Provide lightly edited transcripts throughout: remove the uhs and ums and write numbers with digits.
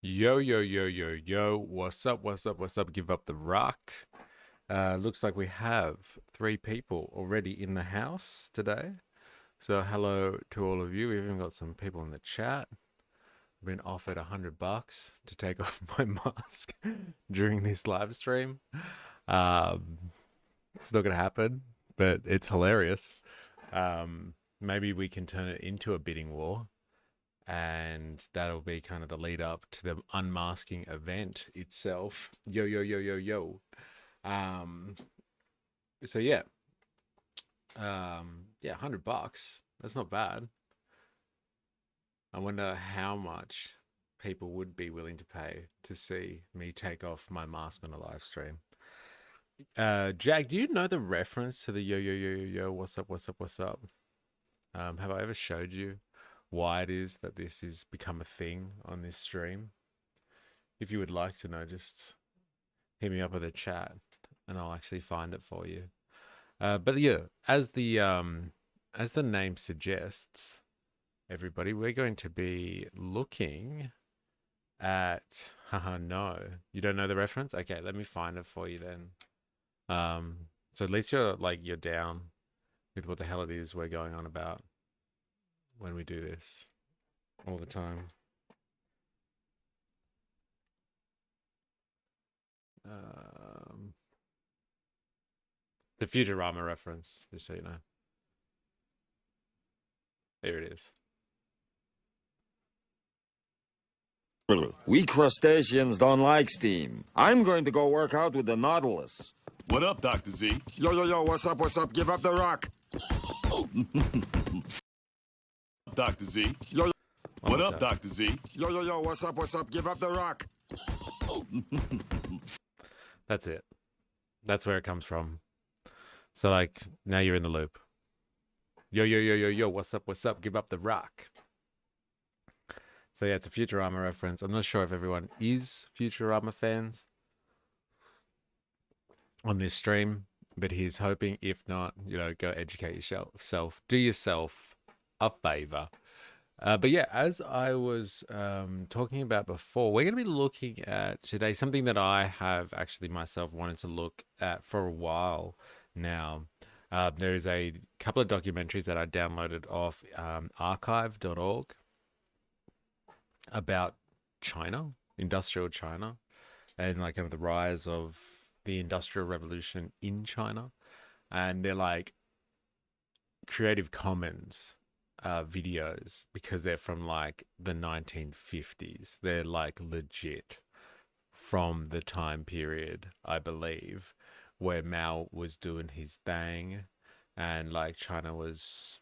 Yo, yo, yo, yo, yo. What's up? What's up? What's up? Give up the rock. Looks like we have three people already in the house today. So hello to all of you. We've even got some people in the chat. I've been offered $100 to take off my mask during this live stream. Um, it's not gonna happen, but it's hilarious. Maybe we can turn it into a bidding war, and that'll be kind of the lead up to the unmasking event itself. Yo, yo, yo, yo, yo. Um, so yeah, yeah, $100. That's not bad. I wonder how much people would be willing to pay to see me take off my mask on a live stream. Jack, do you know the reference to the yo, yo, yo, yo, yo, what's up, what's up, what's up? Have I ever showed you why it is that this has become a thing on this stream? If you would like to know, just hit me up with a chat and I'll actually find it for you. But yeah, as the name suggests, everybody, we're going to be looking at haha no. You don't know the reference? Okay, let me find it for you then. So at least you're down with what the hell it is we're going on about when we do this all the time. The Futurama reference, just so you know. There it is. We crustaceans don't like steam. I'm going to go work out with the Nautilus. What up, Dr. Z? Yo, yo, yo, what's up, what's up? Give up the rock. Dr. Z? Yo, What up, Dr. Z? yo, yo, yo, what's up, what's up? Give up the rock. That's it. That's where it comes from. So like now you're in the loop. Yo, yo, yo, yo, yo, what's up, what's up? Give up the rock. So yeah, it's a Futurama reference. I'm not sure if everyone is Futurama fans on this stream, but he's hoping, if not, go educate yourself. Do yourself a favor. But yeah, as I was talking about before, we're going to be looking at today something that I have actually myself wanted to look at for a while now. There's a couple of documentaries that I downloaded off archive.org about China, industrial China, and like kind of the rise of the Industrial Revolution in China. And they're like Creative Commons videos because they're from like the 1950s. They're like legit from the time period, I believe, where Mao was doing his thing and like China was,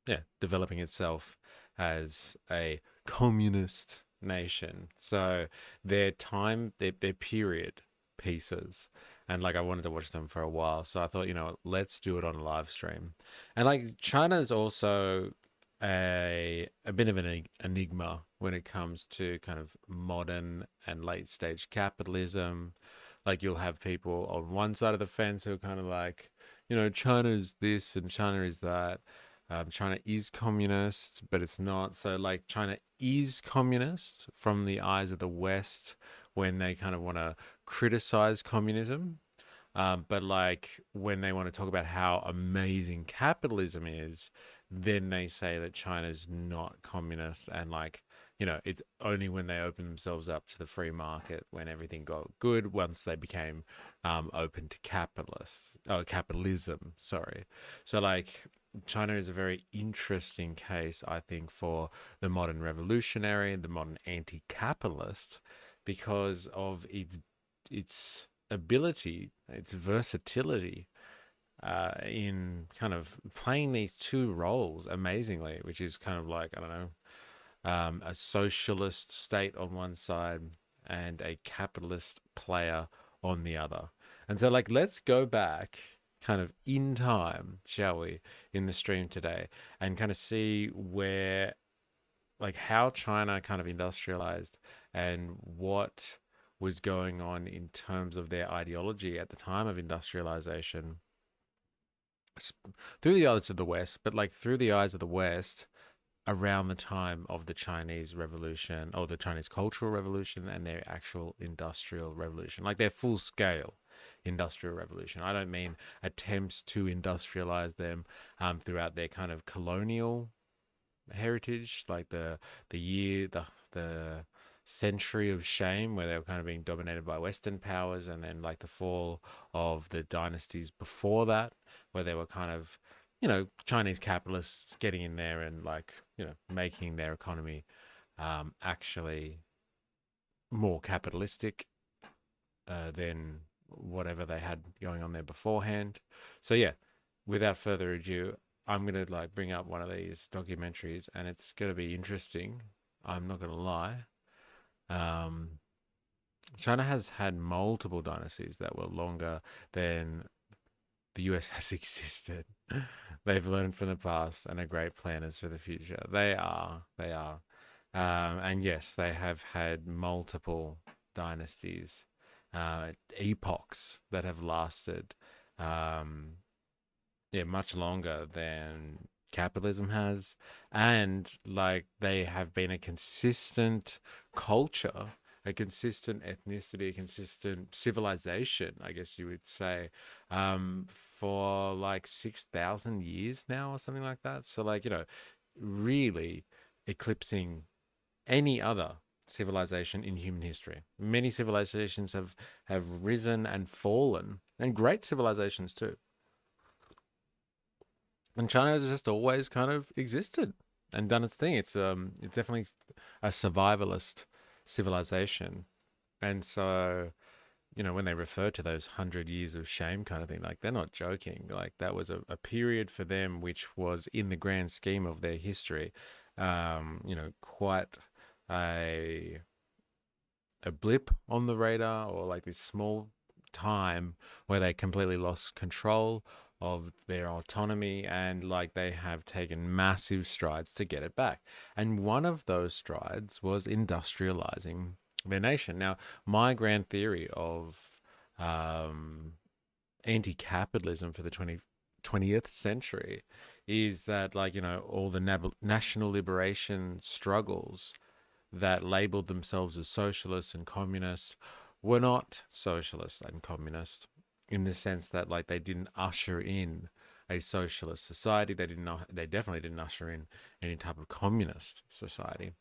yeah, developing itself as a communist nation. So their period pieces, and like I wanted to watch them for a while, so I thought, let's do it on a live stream. And like China is also a bit of an enigma when it comes to kind of modern and late stage capitalism. Like you'll have people on one side of the fence who are kind of like, China's this and China is that. China is communist, but it's not. So like China is communist from the eyes of the West when they kind of want to criticize communism. But like when they want to talk about how amazing capitalism is, then they say that China's not communist. And like, it's only when they open themselves up to the free market when everything got good, once they became open to capitalism, sorry. So like China is a very interesting case, I think, for the modern revolutionary, the modern anti-capitalist, because of its ability, its versatility in kind of playing these two roles amazingly, which is kind of like, I don't know, a socialist state on one side and a capitalist player on the other. And so like, let's go back kind of in time, shall we, in the stream today, and kind of see where, like, how China kind of industrialized and what was going on in terms of their ideology at the time of industrialization through the eyes of the West, but like through the eyes of the West, around the time of the Chinese Revolution or the Chinese Cultural Revolution and their actual Industrial Revolution, like their full scale Industrial Revolution. I don't mean attempts to industrialize them throughout their kind of colonial heritage, like the century of shame where they were kind of being dominated by Western powers, and then like the fall of the dynasties before that, where they were kind of, Chinese capitalists getting in there and like, making their economy actually more capitalistic than whatever they had going on there beforehand. So yeah, without further ado, I'm gonna like bring up one of these documentaries, and it's gonna be interesting. I'm not gonna lie. Um, China has had multiple dynasties that were longer than the US has existed. They've learned from the past and are great planners for the future. They are. And yes, they have had multiple dynasties, epochs that have lasted, um, yeah, much longer than capitalism has. And like they have been a consistent culture, a consistent ethnicity, a consistent civilization, I guess you would say, for like 6,000 years now or something like that. So like, really eclipsing any other civilization in human history. Many civilizations have risen and fallen, and great civilizations too. And China has just always kind of existed and done its thing. It's definitely a survivalist civilization. And so, when they refer to those 100 years of shame kind of thing, like they're not joking. Like that was a period for them which was in the grand scheme of their history, quite a blip on the radar, or like this small time where they completely lost control of their autonomy, and like they have taken massive strides to get it back. And one of those strides was industrializing their nation. Now, my grand theory of um, anti-capitalism for the 20th century is that, like, all the national liberation struggles that labeled themselves as socialists and communists were not socialist and communist, in the sense that like they didn't usher in a socialist society. They definitely didn't usher in any type of communist society,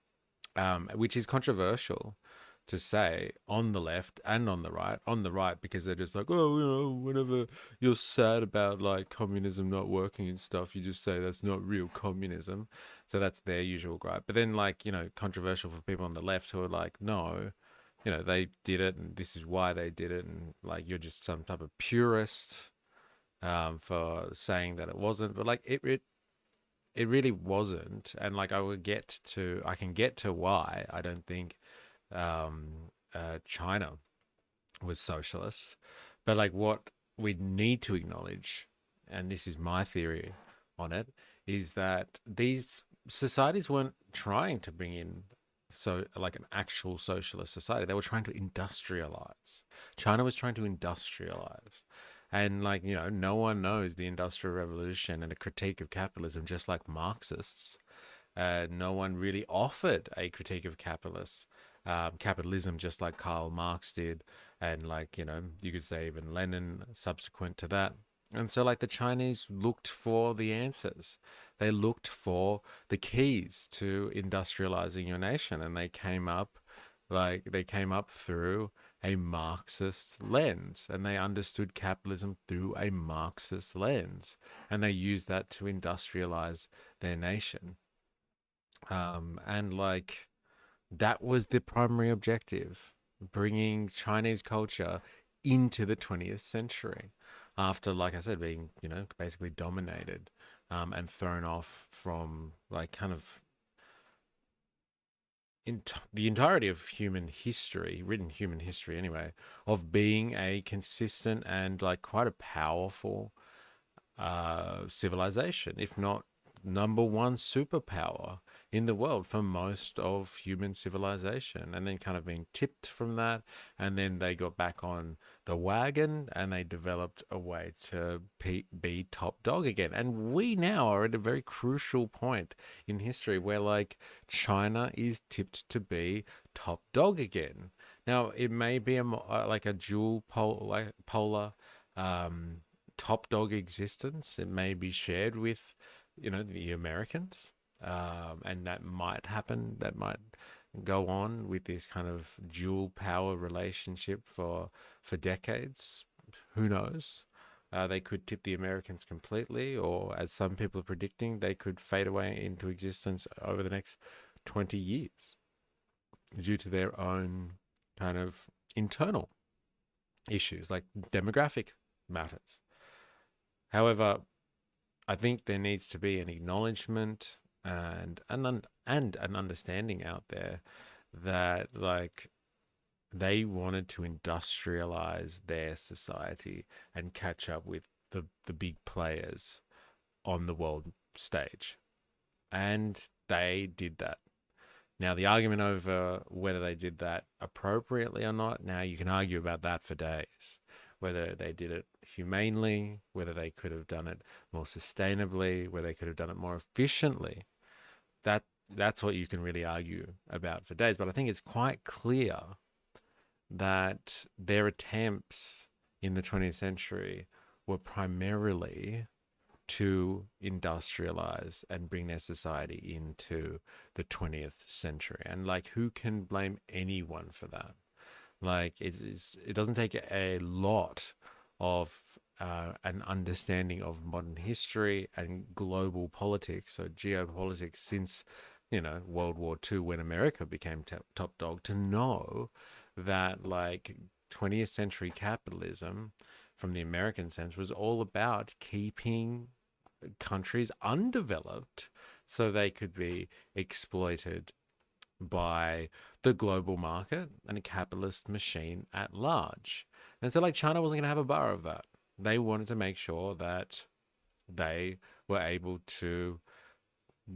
which is controversial to say on the left and on the right. On the right, because they're just like, oh, whenever you're sad about like communism not working and stuff, you just say that's not real communism. So that's their usual gripe. But then like, controversial for people on the left who are like, no, they did it and this is why they did it. And like, you're just some type of purist for saying that it wasn't. But like, it really wasn't. And like, I can get to why I don't think China was socialist. But like, what we need to acknowledge, and this is my theory on it, is that these societies weren't trying to bring in like an actual socialist society. They were trying to industrialize. China was trying to industrialize. And like, no one knows the Industrial Revolution and a critique of capitalism just like Marxists. No one really offered a critique of capitalism just like Karl Marx did, and like, you could say even Lenin subsequent to that. And so like the Chinese looked for the answers. They looked for the keys to industrializing your nation, and they came up through a Marxist lens, and they understood capitalism through a Marxist lens, and they used that to industrialize their nation. And like, that was the primary objective, bringing Chinese culture into the 20th century after, like I said, being, basically dominated and thrown off from like kind of the entirety of human history, written human history anyway, of being a consistent and like quite a powerful civilization, if not number one superpower in the world for most of human civilization, and then kind of being tipped from that. And then they got back on the wagon and they developed a way to be top dog again. And we now are at a very crucial point in history where, like, China is tipped to be top dog again. Now, it may be like a dual like polar um, top dog existence. It may be shared with, the Americans, and that might happen. That might go on with this kind of dual power relationship for decades. Who knows? They could tip the Americans completely, or as some people are predicting, they could fade away into existence over the next 20 years due to their own kind of internal issues like demographic matters. However, I think there needs to be an acknowledgement and an understanding out there that, like, they wanted to industrialize their society and catch up with the big players on the world stage. And they did that. Now, the argument over whether they did that appropriately or not, now you can argue about that for days. Whether they did it humanely, whether they could have done it more sustainably, whether they could have done it more efficiently. That's what you can really argue about for days. But I think it's quite clear that their attempts in the 20th century were primarily to industrialize and bring their society into the 20th century. And, like, who can blame anyone for that? Like, it doesn't take a lot of an understanding of modern history and global politics, so geopolitics, since, World War II, when America became top dog, to know that, like, 20th century capitalism, from the American sense, was all about keeping countries undeveloped so they could be exploited by the global market and a capitalist machine at large. And so, like, China wasn't going to have a bar of that. They wanted to make sure that they were able to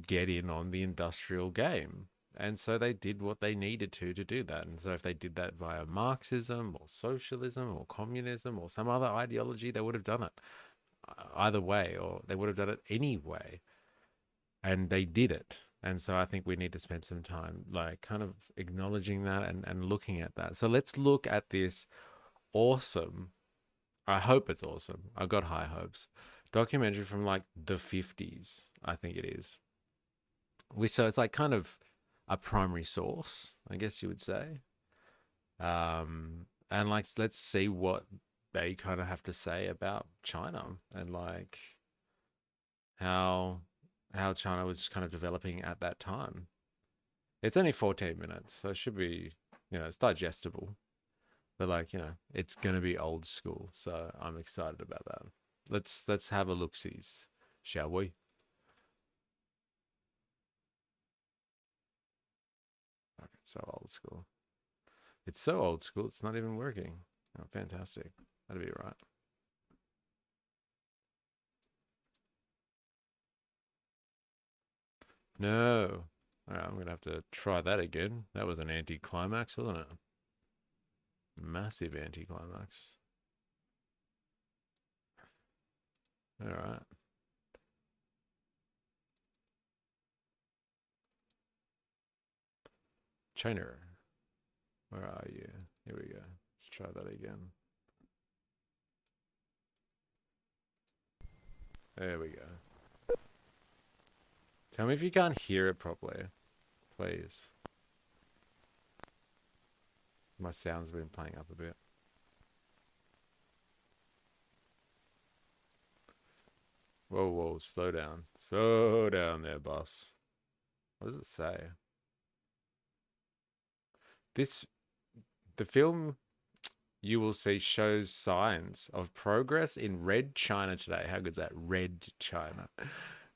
get in on the industrial game. And so they did what they needed to do that. And so if they did that via Marxism or socialism or communism or some other ideology, they would have done it either way, or they would have done it anyway. And they did it. And so I think we need to spend some time, like, kind of acknowledging that and looking at that. So let's look at this awesome, I hope it's awesome, I've got high hopes, documentary from, like, the 50s, I think it is. So it's like kind of a primary source, I guess you would say. And, like, let's see what they kind of have to say about China and, like, how China was kind of developing at that time. It's only 14 minutes, so it should be, it's digestible. But, like, it's gonna be old school, so I'm excited about that. Let's have a look-sees, shall we? Okay, so old school. It's so old school, it's not even working. Oh, fantastic. That'll be right. No. All right, I'm going to have to try that again. That was an anticlimax, wasn't it? Massive anticlimax. All right. China. Where are you? Here we go. Let's try that again. There we go. Tell me if you can't hear it properly, please. My sound's been playing up a bit. Whoa, whoa, slow down. Slow down there, boss. What does it say? The film you will see shows signs of progress in Red China today. How good's that? Red China.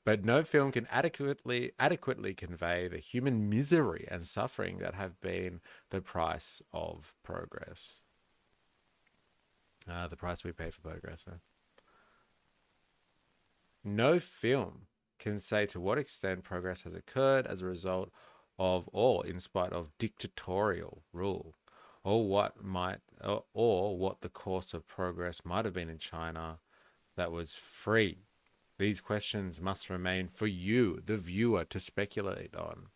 But no film can adequately convey the human misery and suffering that have been the price of progress. The price we pay for progress. Huh? No film can say to what extent progress has occurred as a result of or in spite of dictatorial rule, or what the course of progress might have been in China that was free. These questions must remain for you, the viewer, to speculate on.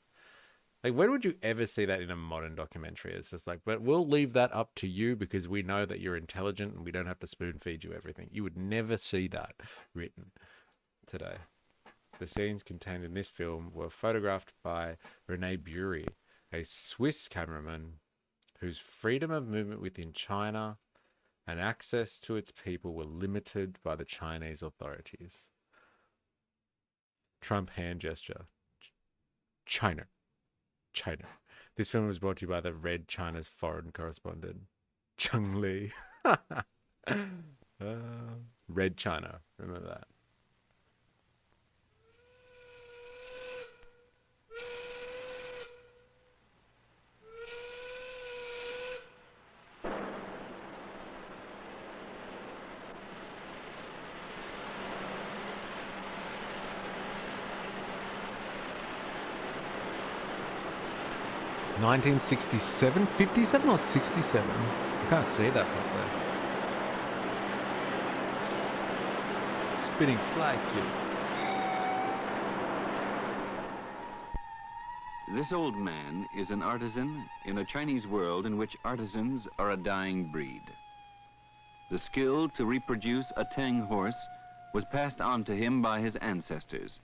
Like, when would you ever see that in a modern documentary? It's just like, but we'll leave that up to you because we know that you're intelligent and we don't have to spoon feed you everything. You would never see that written today. The scenes contained in this film were photographed by Rene Bury, a Swiss cameraman whose freedom of movement within China and access to its people were limited by the Chinese authorities. Trump hand gesture. China. China. This film was brought to you by the Red China's foreign correspondent, Chung Lee. Red China. Remember that. (1967), 57 or 67? I can't see that properly. Spinning flag kick. This old man is an artisan in a Chinese world in which artisans are a dying breed. The skill to reproduce a Tang horse was passed on to him by his ancestors,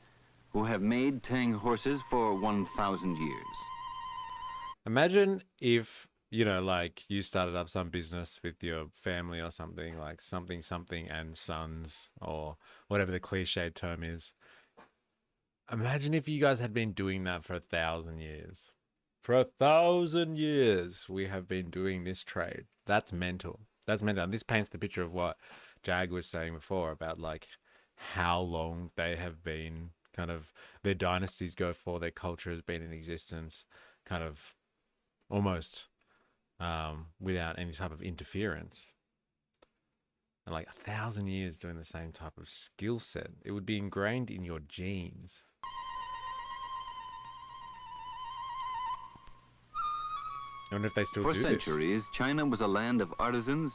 who have made Tang horses for 1,000 years. Imagine if, like you started up some business with your family or something, like something and sons, or whatever the cliched term is. Imagine if you guys had been doing that for 1,000 years. For 1,000 years, we have been doing this trade. That's mental. That's mental. And this paints the picture of what Jag was saying before about like how long they have been kind of, their dynasties go for, their culture has been in existence, kind of almost without any type of interference. And like 1,000 years doing the same type of skill set, it would be ingrained in your genes. I wonder if they still do this. For centuries, China was a land of artisans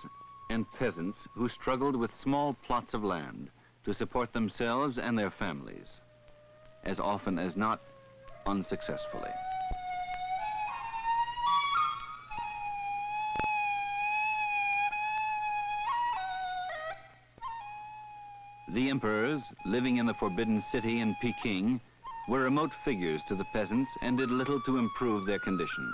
and peasants who struggled with small plots of land to support themselves and their families, as often as not unsuccessfully. The emperors, living in the Forbidden City in Peking, were remote figures to the peasants and did little to improve their condition.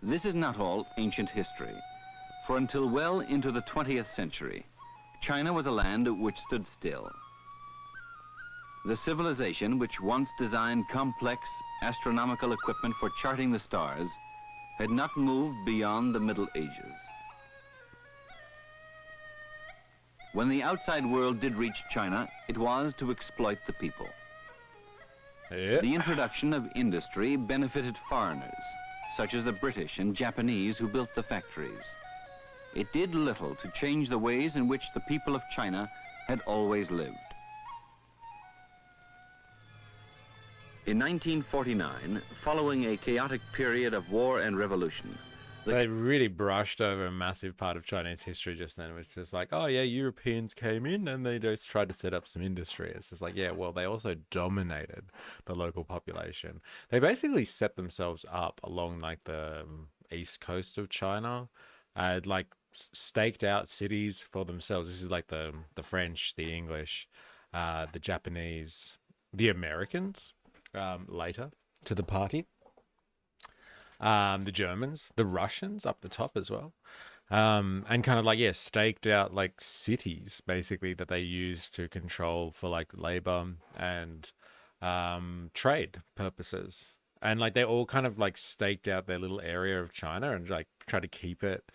This is not all ancient history, for until well into the 20th century, China was a land which stood still. The civilization which once designed complex astronomical equipment for charting the stars had not moved beyond the Middle Ages. When the outside world did reach China, it was to exploit the people. Yeah. The introduction of industry benefited foreigners, such as the British and Japanese who built the factories. It did little to change the ways in which the people of China had always lived. In 1949, following a chaotic period of war and revolution, They really brushed over a massive part of Chinese history just then. It was just like, oh yeah, Europeans came in and they just tried to set up some industry. It's just like, yeah, well, they also dominated the local population. They basically set themselves up along like the east coast of China, like staked out cities for themselves. This is like the French, the English, the Japanese, the Americans later to the party. The Germans, the Russians up the top as well. And kind of like, yeah, staked out like cities basically that they used to control for like labor and trade purposes. And like they all kind of like staked out their little area of China and like try to keep it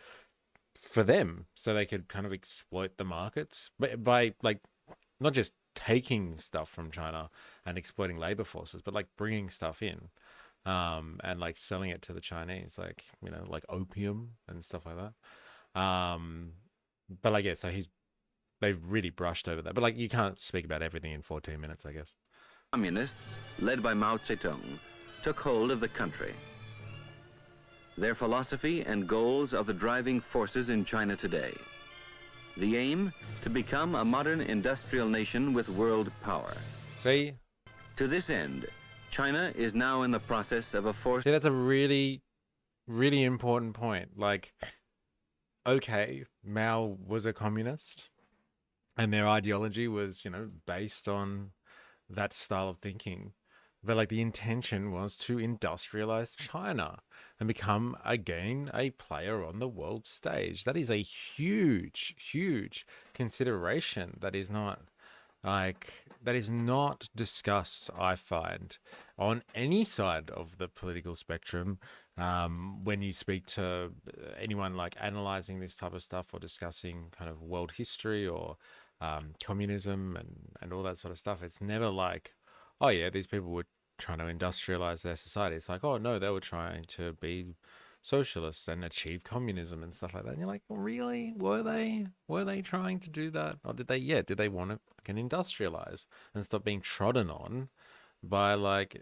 for them so they could kind of exploit the markets by like not just taking stuff from China and exploiting labor forces, but like bringing stuff in. And like selling it to the Chinese, like, like opium and stuff like that. But like, yeah, so he's they've really brushed over that. But like, you can't speak about everything in 14 minutes, I guess. Communists, led by Mao Zedong, took hold of the country. Their philosophy and goals are the driving forces in China today. The aim, to become a modern industrial nation with world power. See? To this end, China is now in the process of a forced... See, that's a really, really important point. Like, okay, Mao was a communist, and their ideology was, you know, based on that style of thinking. But like, the intention was to industrialize China and become again a player on the world stage. That is a huge, huge consideration that is not discussed, I find, on any side of the political spectrum. When you speak to anyone like analyzing this type of stuff or discussing kind of world history or communism and all that sort of stuff, it's never like, oh yeah, these people were trying to industrialize their society. It's like, oh no, they were trying to be socialists and achieve communism and stuff like that. And you're like, really? Were they trying to do that? Or did they want to fucking industrialize and stop being trodden on by like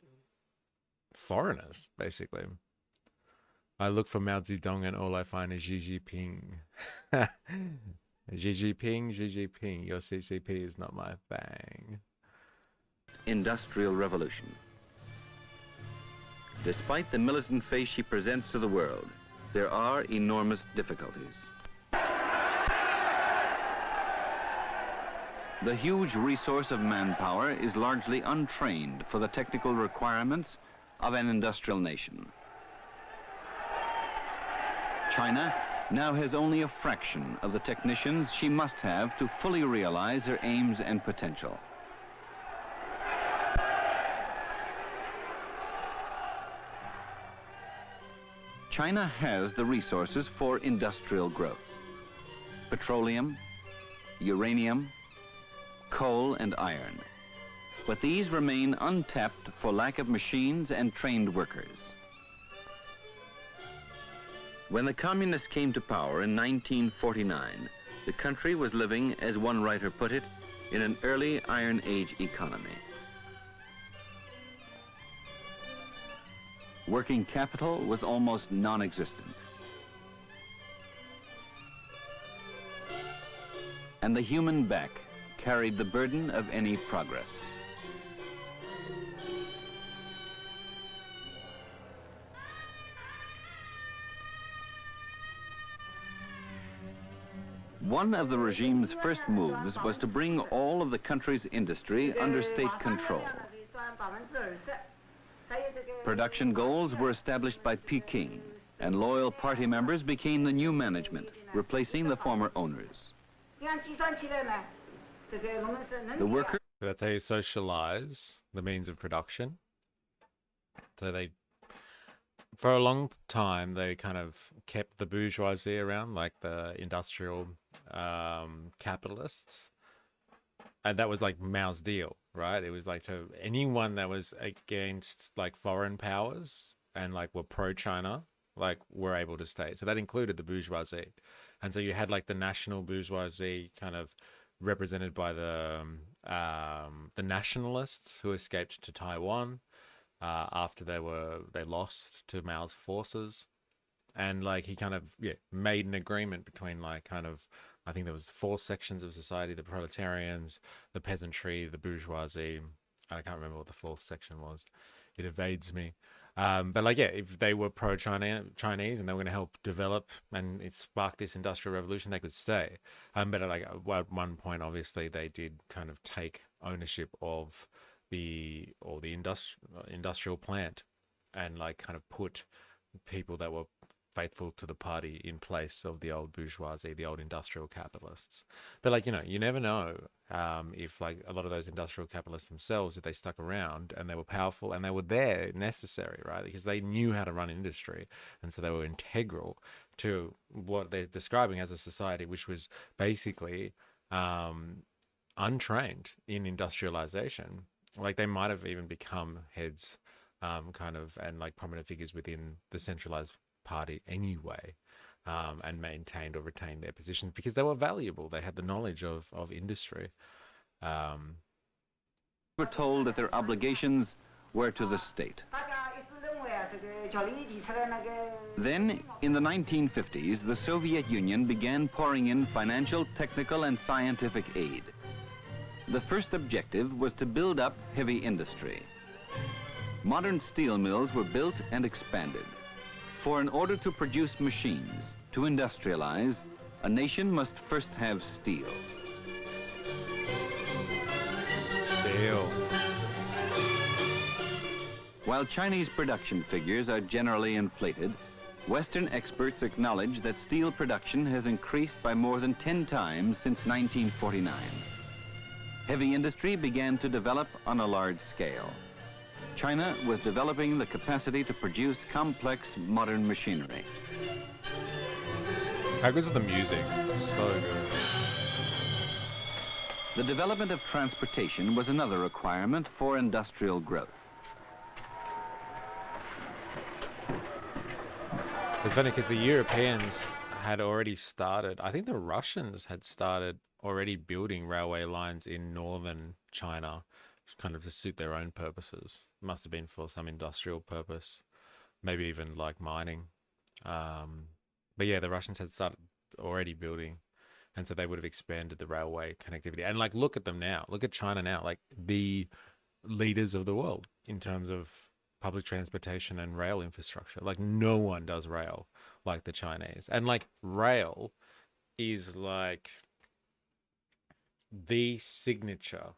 foreigners, basically? I look for Mao Zedong and all I find is Xi Jinping. Xi Jinping, your CCP is not my thing. Industrial revolution. Despite the militant face she presents to the world, there are enormous difficulties. The huge resource of manpower is largely untrained for the technical requirements of an industrial nation. China now has only a fraction of the technicians she must have to fully realize her aims and potential. China has the resources for industrial growth: petroleum, uranium, coal, and iron. But these remain untapped for lack of machines and trained workers. When the communists came to power in 1949, the country was living, as one writer put it, in an early Iron Age economy. Working capital was almost non-existent. And the human back carried the burden of any progress. One of the regime's first moves was to bring all of the country's industry under state control. Production goals were established by Peking, and loyal party members became the new management, replacing the former owners. The workers... That's how you socialize the means of production. So they, for a long time, they kind of kept the bourgeoisie around, like the industrial capitalists. And that was like Mao's deal, right? It was like, to anyone that was against like foreign powers and like were pro-China, like were able to stay. So that included the bourgeoisie. And so you had like the national bourgeoisie kind of represented by the nationalists who escaped to Taiwan after they lost to Mao's forces. And like he kind of made an agreement between like kind of, I think there was 4 sections of society: the proletarians, the peasantry, the bourgeoisie. I can't remember what the 4th section was. It evades me. But like, if they were Chinese and they were going to help develop and it sparked this industrial revolution, they could stay. But like at one point, obviously, they did kind of take ownership of the industrial plant and like kind of put people that were faithful to the party in place of the old bourgeoisie, the old industrial capitalists. But like, you never know if like a lot of those industrial capitalists themselves, if they stuck around and they were powerful and they were there necessary, right? Because they knew how to run industry. And so they were integral to what they're describing as a society, which was basically untrained in industrialization. Like they might have even become heads kind of and like prominent figures within the centralized party anyway. and maintained or retained their positions because they were valuable. They had the knowledge of industry. Were told that their obligations were to the state. Then, in the 1950s, the Soviet Union began pouring in financial, technical, and scientific aid. The first objective was to build up heavy industry. Modern steel mills were built and expanded. For in order to produce machines, to industrialize, a nation must first have steel. Steel. While Chinese production figures are generally inflated, Western experts acknowledge that steel production has increased by more than 10 times since 1949. Heavy industry began to develop on a large scale. China was developing the capacity to produce complex modern machinery. How good's the music? It's so good. The development of transportation was another requirement for industrial growth. It's funny because the Europeans had already started, I think the Russians had started already building railway lines in northern China, kind of to suit their own purposes. It must have been for some industrial purpose, maybe even like mining. But yeah, the Russians had started already building, and so they would have expanded the railway connectivity. And like, look at them now. Look at China now, like the leaders of the world in terms of public transportation and rail infrastructure. Like, no one does rail like the Chinese. And like, rail is like the signature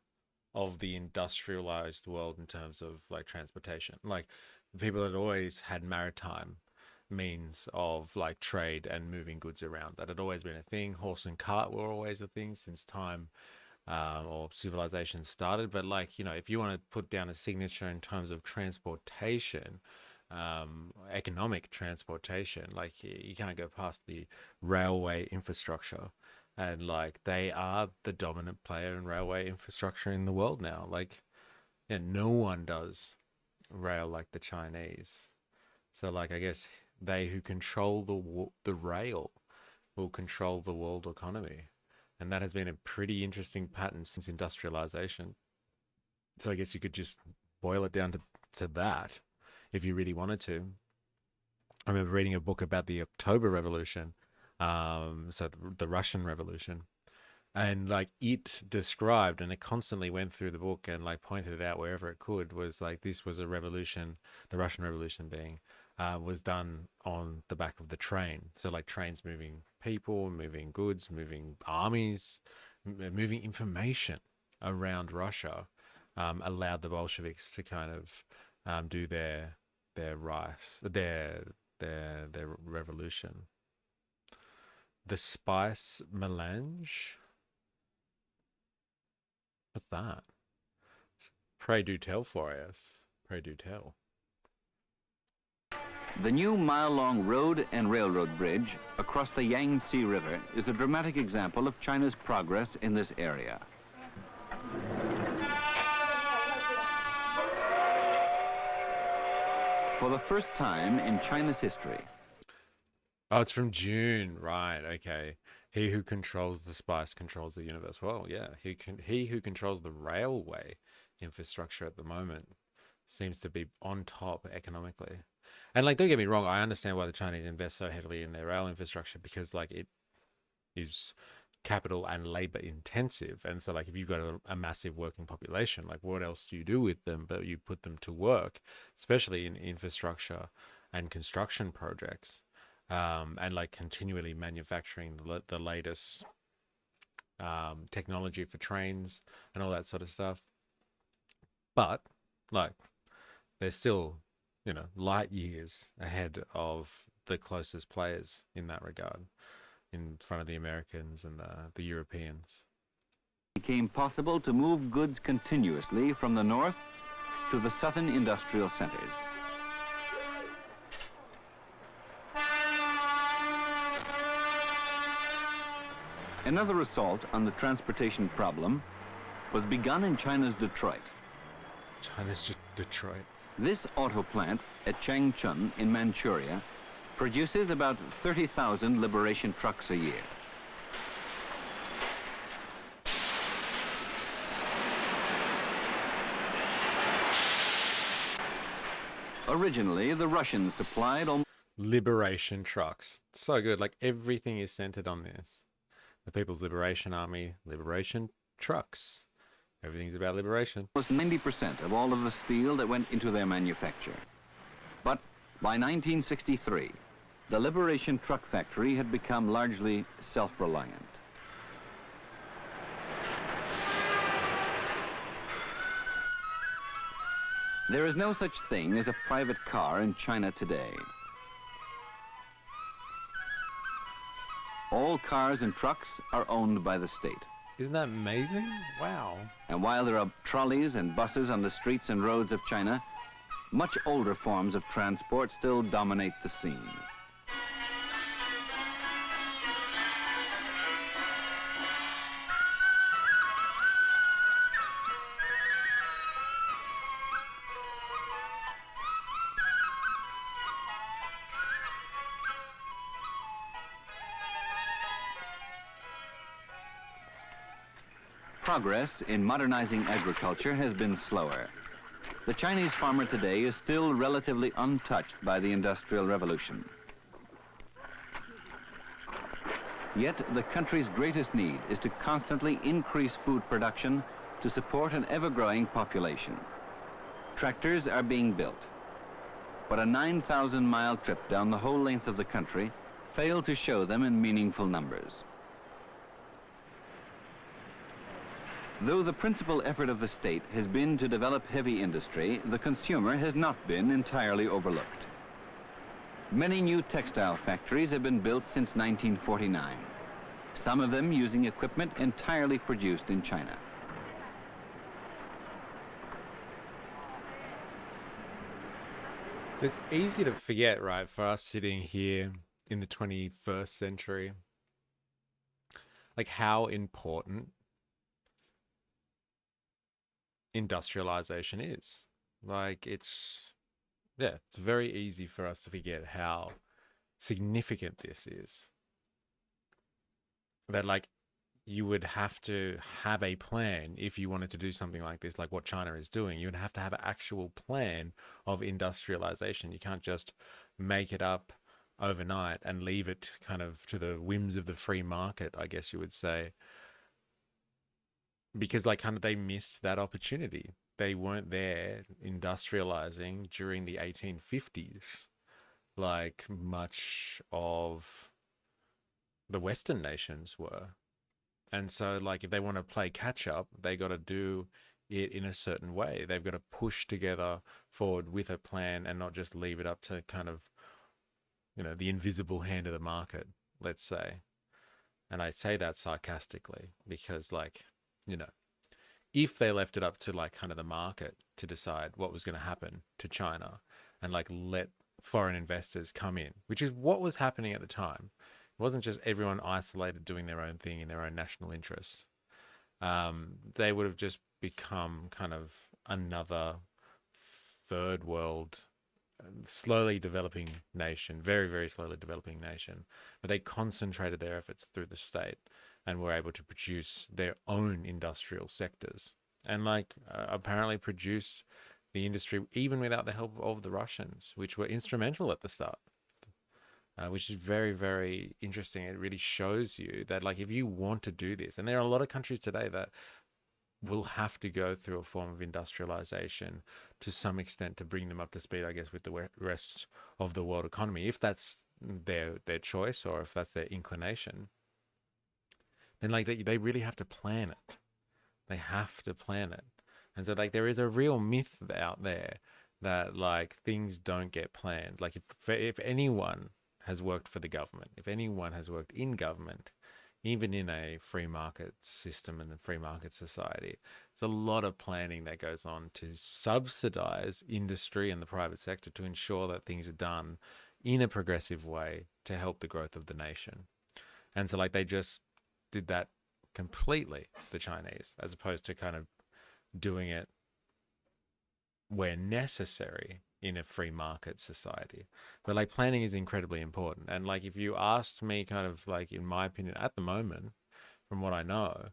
of the industrialized world in terms of like transportation. Like, people had always had maritime means of like trade and moving goods around. That had always been a thing. Horse and cart were always a thing since time or civilization started. But like, you know, if you want to put down a signature in terms of transportation, economic transportation, like you can't go past the railway infrastructure. And like, they are the dominant player in railway infrastructure in the world now. Like, yeah, no one does rail like the Chinese. So like, I guess they who control the rail will control the world economy. And that has been a pretty interesting pattern since industrialization. So I guess you could just boil it down to that if you really wanted to. I remember reading a book about the October Revolution, so the Russian Revolution, and like it described, and it constantly went through the book and like pointed it out wherever it could, was like this was a revolution, the Russian Revolution being, was done on the back of the train. So like trains moving people, moving goods, moving armies, moving information around Russia, allowed the Bolsheviks to kind of do their revolution. The spice melange. What's that? Pray do tell for us. Pray do tell. The new mile-long road and railroad bridge across the Yangtze River is a dramatic example of China's progress in this area. For the first time in China's history. Oh, it's from June, right? Okay. He who controls the spice controls the universe. Well, yeah. He who controls the railway infrastructure at the moment seems to be on top economically. And like, don't get me wrong, I understand why the Chinese invest so heavily in their rail infrastructure, because like it is capital and labor intensive. And so like, if you've got a massive working population, like what else do you do with them? But you put them to work, especially in infrastructure and construction projects, and like continually manufacturing the latest technology for trains and all that sort of stuff. But like, they're still, you know, light years ahead of the closest players in that regard, in front of the Americans and the Europeans. It became possible to move goods continuously from the north to the southern industrial centers. Another assault on the transportation problem was begun in China's Detroit. China's just Detroit. This auto plant at Changchun in Manchuria produces about 30,000 liberation trucks a year. Originally, the Russians supplied almost Liberation trucks. So good. Like everything is centered on this. The People's Liberation Army, liberation trucks. Everything's about liberation. 90% of all of the steel that went into their manufacture. But by 1963, the Liberation Truck Factory had become largely self-reliant. There is no such thing as a private car in China today. All cars and trucks are owned by the state. Isn't that amazing? Wow. And while there are trolleys and buses on the streets and roads of China, much older forms of transport still dominate the scene. Progress in modernizing agriculture has been slower. The Chinese farmer today is still relatively untouched by the Industrial Revolution. Yet the country's greatest need is to constantly increase food production to support an ever-growing population. Tractors are being built, but a 9,000-mile trip down the whole length of the country failed to show them in meaningful numbers. Though the principal effort of the state has been to develop heavy industry, the consumer has not been entirely overlooked. Many new textile factories have been built since 1949, some of them using equipment entirely produced in China. It's easy to forget, right, for us sitting here in the 21st century, like how important industrialization is. Like it's very easy for us to forget how significant this is. That like you would have to have a plan if you wanted to do something like this, like what China is doing. You would have to have an actual plan of industrialization. You can't just make it up overnight and leave it kind of to the whims of the free market, I guess you would say. Because like kind of they missed that opportunity. They weren't there industrializing during the 1850s like much of the Western nations were. And so like if they want to play catch up, they got to do it in a certain way. They've got to push together forward with a plan and not just leave it up to kind of, you know, the invisible hand of the market, let's say. And I say that sarcastically because like, you know, if they left it up to like kind of the market to decide what was going to happen to China and like let foreign investors come in, which is what was happening at the time. It wasn't just everyone isolated doing their own thing in their own national interest. They would have just become kind of another third world, slowly developing nation, very, very slowly developing nation. But they concentrated their efforts through the state and were able to produce their own industrial sectors and like apparently produce the industry even without the help of the Russians, which were instrumental at the start, which is very, very interesting. It really shows you that like if you want to do this, and there are a lot of countries today that will have to go through a form of industrialization to some extent to bring them up to speed, I guess, with the rest of the world economy, if that's their choice or if that's their inclination. Then like they really have to plan it. They have to plan it. And so like there is a real myth out there that like things don't get planned. Like if anyone has worked for the government, if anyone has worked in government, even in a free market system and a free market society, there's a lot of planning that goes on to subsidize industry and the private sector to ensure that things are done in a progressive way to help the growth of the nation. And so like they just did that completely, the Chinese, as opposed to kind of doing it where necessary in a free market society. But like planning is incredibly important. And like if you asked me kind of like in my opinion at the moment, from what I know,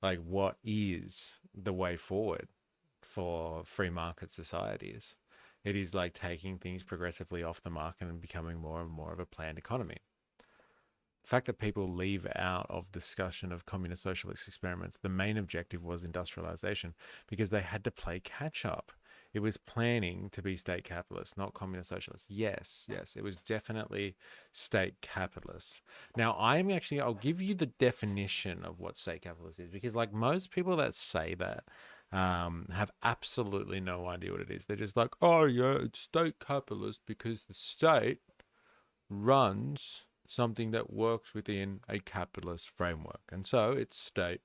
like what is the way forward for free market societies? It is like taking things progressively off the market and becoming more and more of a planned economy. The fact that people leave out of discussion of communist socialist experiments, the main objective was industrialization because they had to play catch up. It was planning to be state capitalist, not communist socialist. Yes, yes, it was definitely state capitalist. Now, I'll give you the definition of what state capitalist is because, like most people that say that, have absolutely no idea what it is. They're just like, oh, yeah, it's state capitalist because the state runs something that works within a capitalist framework. And so it's state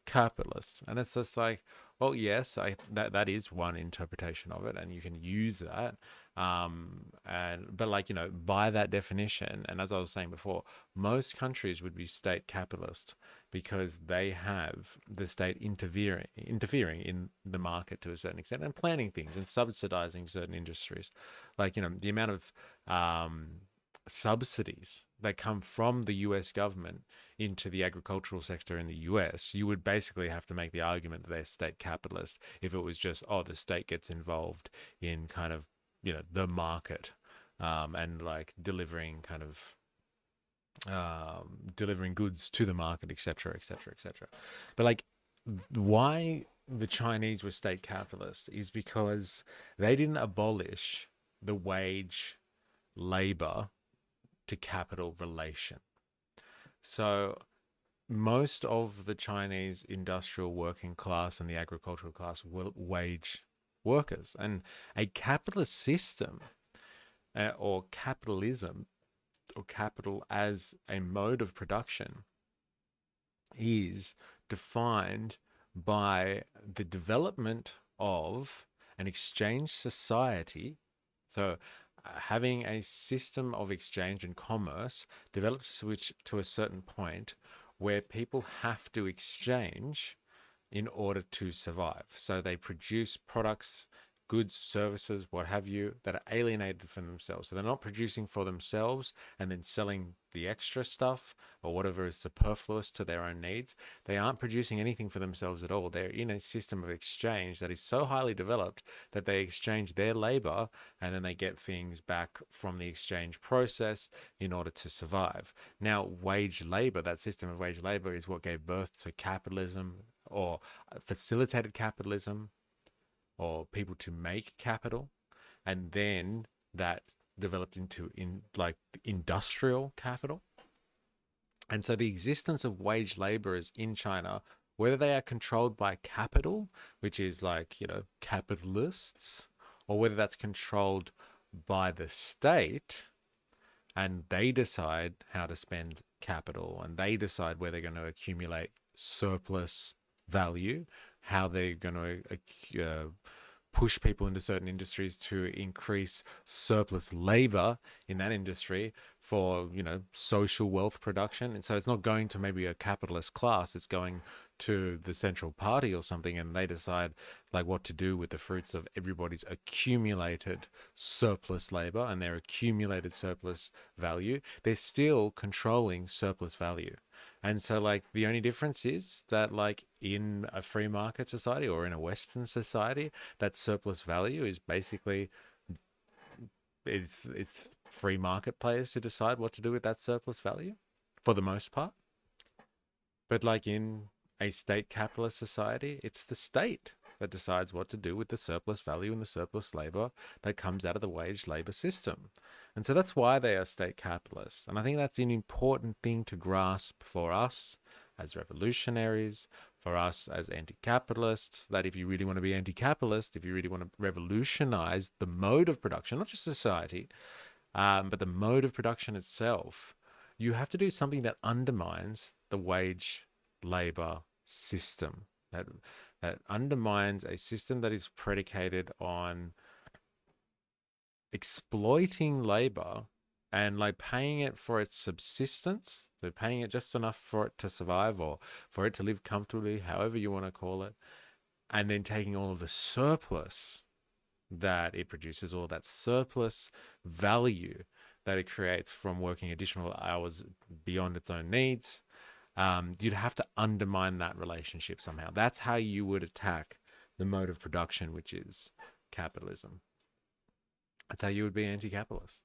capitalist. And it's just like, well, yes, that is one interpretation of it, and you can use that. But like, by that definition, and as I was saying before, most countries would be state capitalist because they have the state interfering in the market to a certain extent and planning things and subsidizing certain industries. Like, the amount of subsidies that come from the US government into the agricultural sector in the US, you would basically have to make the argument that they're state capitalist if it was just, oh, the state gets involved in kind of, the market, and like delivering kind of delivering goods to the market, etc., etc., etc. But like, why the Chinese were state capitalists is because they didn't abolish the wage labor to capital relation. So most of the Chinese industrial working class and the agricultural class were wage workers. And a capitalist system, or capitalism, or capital as a mode of production, is defined by the development of an exchange society. So having a system of exchange and commerce develops to a certain point where people have to exchange in order to survive. So they produce products, goods, services, what have you, that are alienated from themselves. So they're not producing for themselves and then selling the extra stuff or whatever is superfluous to their own needs. They aren't producing anything for themselves at all. They're in a system of exchange that is so highly developed that they exchange their labor and then they get things back from the exchange process in order to survive. Now, wage labor, that system of wage labor, is what gave birth to capitalism, or facilitated capitalism, or people to make capital, and then that developed into industrial capital. And so the existence of wage laborers in China, whether they are controlled by capital, which is like, capitalists, or whether that's controlled by the state and they decide how to spend capital and they decide where they're going to accumulate surplus value, how they're going to push people into certain industries to increase surplus labor in that industry for, social wealth production. And so it's not going to maybe a capitalist class, it's going to the central party or something, and they decide like what to do with the fruits of everybody's accumulated surplus labor and their accumulated surplus value. They're still controlling surplus value. And so like the only difference is that like in a free market society or in a Western society, that surplus value is basically, it's free market players to decide what to do with that surplus value for the most part. But like in a state capitalist society, it's the state that decides what to do with the surplus value and the surplus labor that comes out of the wage labor system. And so that's why they are state capitalists. And I think that's an important thing to grasp for us as revolutionaries, for us as anti-capitalists, that if you really want to be anti-capitalist, if you really want to revolutionize the mode of production, not just society, but the mode of production itself, you have to do something that undermines the wage labor system, that undermines a system that is predicated on exploiting labor and like paying it for its subsistence. So paying it just enough for it to survive or for it to live comfortably, however you want to call it, and then taking all of the surplus that it produces, or that surplus value that it creates from working additional hours beyond its own needs, you'd have to undermine that relationship somehow. That's how you would attack the mode of production, which is capitalism. That's how you would be anti-capitalist.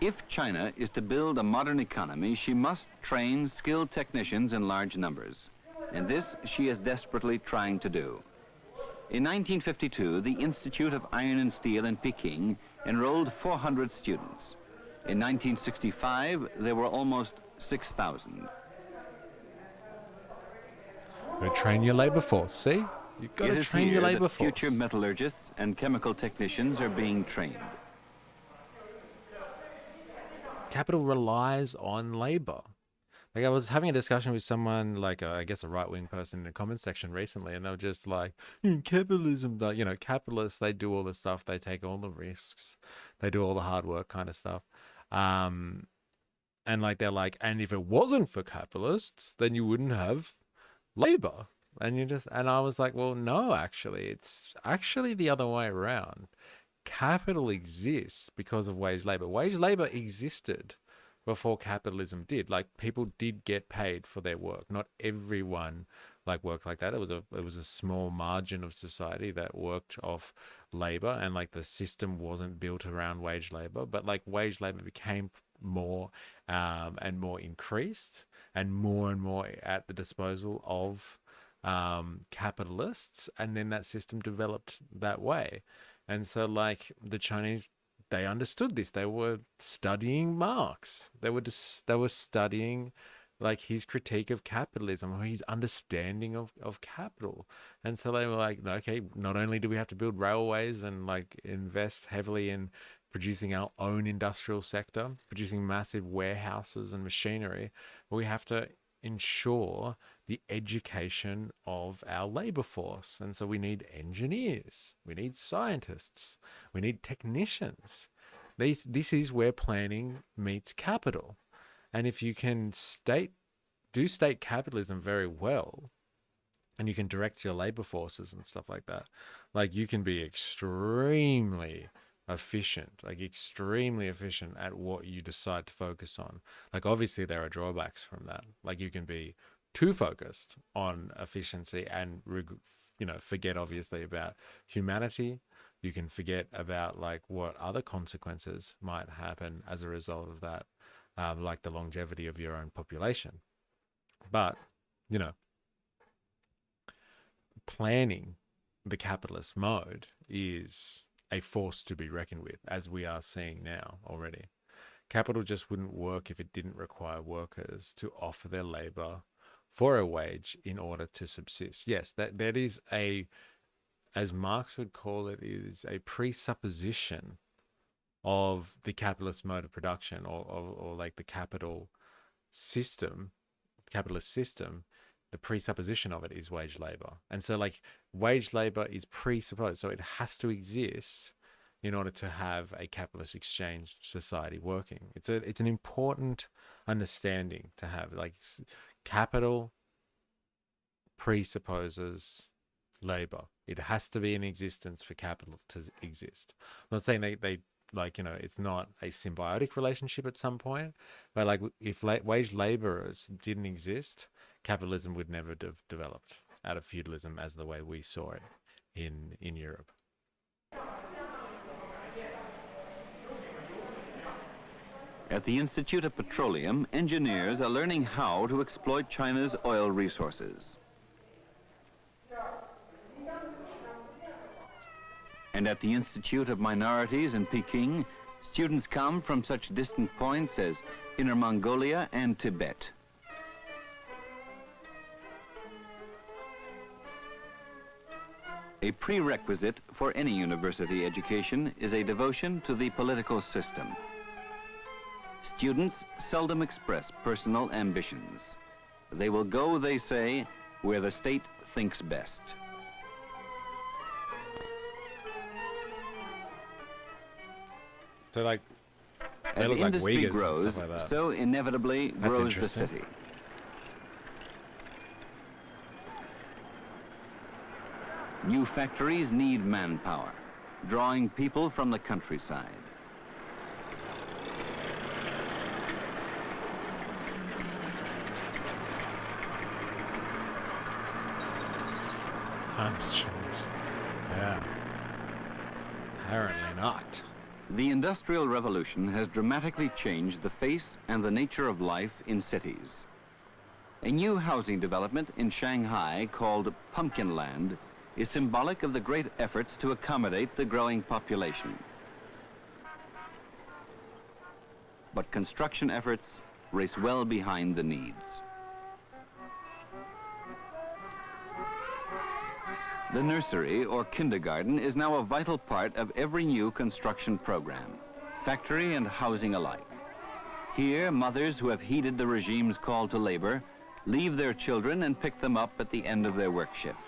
If China is to build a modern economy, she must train skilled technicians in large numbers. And this she is desperately trying to do. In 1952, the Institute of Iron and Steel in Peking enrolled 400 students. In 1965, there were almost 6,000. Train your labor force, see? You've got to train your labor force. Future metallurgists and chemical technicians are being trained. Capital relies on labor. Like, I was having a discussion with someone, like I guess a right-wing person in the comments section recently, and they were just like, capitalism, capitalists, they do all the stuff, they take all the risks, they do all the hard work kind of stuff. And like, they're like, and if it wasn't for capitalists, then you wouldn't have labor. And I was like, well, no, actually, it's actually the other way around. Capital exists because of wage labor. Wage labor existed before capitalism did. Like, people did get paid for their work. Not everyone like worked like that. It was a small margin of society that worked off labor, and like the system wasn't built around wage labor. But like, wage labor became more and more increased and more at the disposal of capitalists, and then that system developed that way. And so like, the Chinese, they understood this. They were studying Marx. They were studying like his critique of capitalism, or his understanding of capital. And so they were like, okay, not only do we have to build railways and like invest heavily in producing our own industrial sector, producing massive warehouses and machinery, but we have to ensure the education of our labor force. And so we need engineers, we need scientists, we need technicians. This is where planning meets capital. And if you can state capitalism very well, and you can direct your labor forces and stuff like that, like, you can be extremely efficient at what you decide to focus on. Like, obviously there are drawbacks from that. Like, you can be too focused on efficiency and forget obviously about humanity. You can forget about like what other consequences might happen as a result of that, like the longevity of your own population. But planning the capitalist mode is a force to be reckoned with, as we are seeing now already. Capital just wouldn't work if it didn't require workers to offer their labor for a wage in order to subsist. Yes, that is as Marx would call it, is a presupposition of the capitalist mode of production, or like the capitalist system. The presupposition of it is wage labor. And so like, wage labor is presupposed, so it has to exist in order to have a capitalist exchange society working. It's an important understanding to have. Like, capital presupposes labor. It has to be in existence for capital to exist. I'm not saying they like, it's not a symbiotic relationship at some point, but like, if wage laborers didn't exist, capitalism would never have developed out of feudalism as the way we saw it in Europe. At the Institute of Petroleum, engineers are learning how to exploit China's oil resources. And at the Institute of Minorities in Peking, students come from such distant points as Inner Mongolia and Tibet. A prerequisite for any university education is a devotion to the political system. Students seldom express personal ambitions. They will go, they say, where the state thinks best. So like, they As look like industry Uyghurs grows, and stuff like that. so inevitably That's grows the interesting. city. New factories need manpower, drawing people from the countryside. Times change. Yeah. Apparently not. The Industrial Revolution has dramatically changed the face and the nature of life in cities. A new housing development in Shanghai called Pumpkin Land is symbolic of the great efforts to accommodate the growing population. But construction efforts race well behind the needs. The nursery or kindergarten is now a vital part of every new construction program, factory and housing alike. Here, mothers who have heeded the regime's call to labor leave their children and pick them up at the end of their work shift.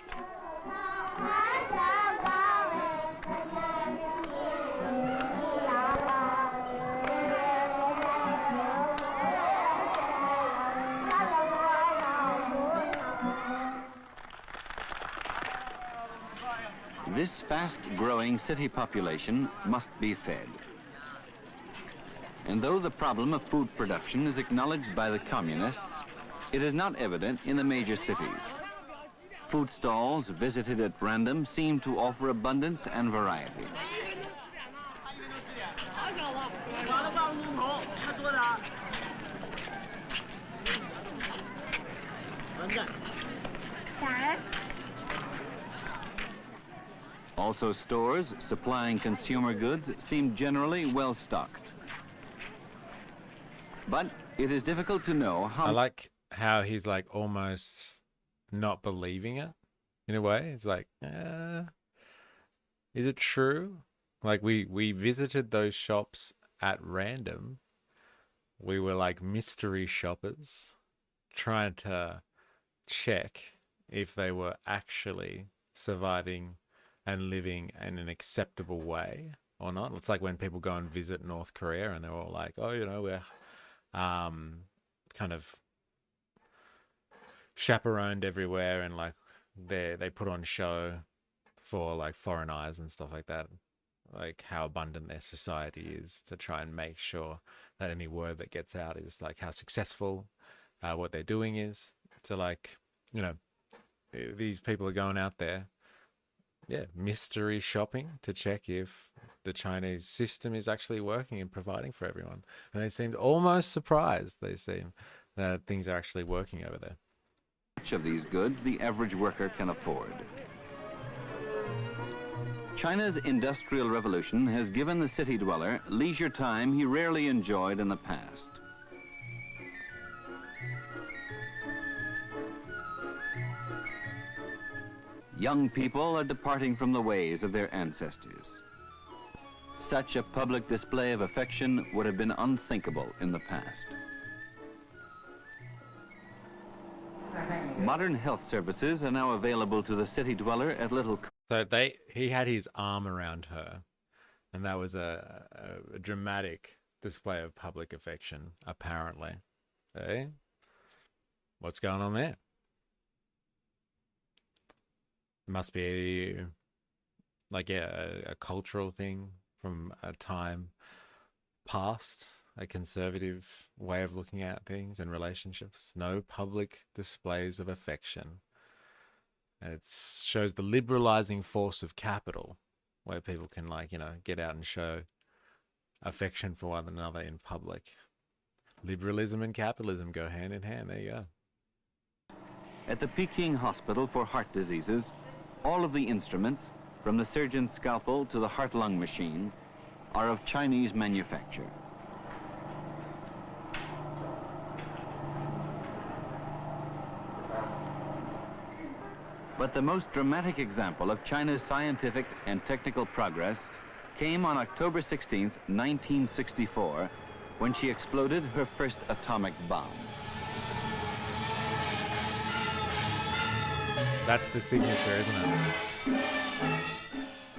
This fast-growing city population must be fed. And though the problem of food production is acknowledged by the communists, it is not evident in the major cities. Food stalls visited at random seem to offer abundance and variety. Also, stores supplying consumer goods seem generally well stocked. But it is difficult to know how... I like how he's like almost not believing it in a way. It's like, is it true? Like we visited those shops at random. We were like mystery shoppers trying to check if they were actually surviving and living in an acceptable way or not. It's like when people go and visit North Korea and they're all like, oh, you know, we're kind of chaperoned everywhere, and like they put on show for like foreign eyes and stuff like that, like how abundant their society is, to try and make sure that any word that gets out is like how successful what they're doing is. So like, you know, these people are going out there, mystery shopping to check if the Chinese system is actually working and providing for everyone. And they seemed almost surprised. They seem that things are actually working over there. Much of these goods the average worker can afford. China's Industrial Revolution has given the city dweller leisure time he rarely enjoyed in the past. Young people are departing from the ways of their ancestors. Such a public display of affection would have been unthinkable in the past. Modern health services are now available to the city dweller at little cost. So he had his arm around her, and that was a dramatic display of public affection, apparently. Hey, what's going on there? Must be like a cultural thing from a time past, a conservative way of looking at things and relationships. No public displays of affection. And it shows the liberalizing force of capital, where people can, like, you know, get out and show affection for one another in public. Liberalism and capitalism go hand in hand. There you go. At the Peking Hospital for Heart Diseases, all of the instruments, from the surgeon's scalpel to the heart-lung machine, are of Chinese manufacture. But the most dramatic example of China's scientific and technical progress came on October 16th, 1964, when she exploded her first atomic bomb. That's the signature, isn't it?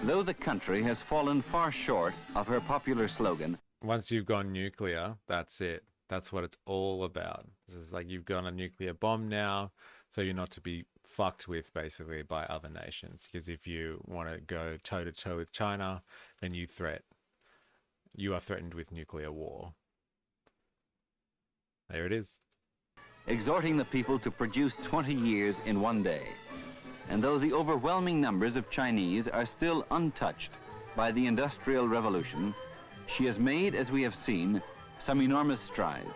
Though the country has fallen far short of her popular slogan, Once you've gone nuclear, that's it. That's what it's all about. It's like you've got a nuclear bomb now, so you're not to be fucked with basically by other nations. Because if you want to go toe to toe with China, then you are threatened with nuclear war. There it is. Exhorting the people to produce 20 years in one day. And though the overwhelming numbers of Chinese are still untouched by the Industrial Revolution, she has made, as we have seen, some enormous strides.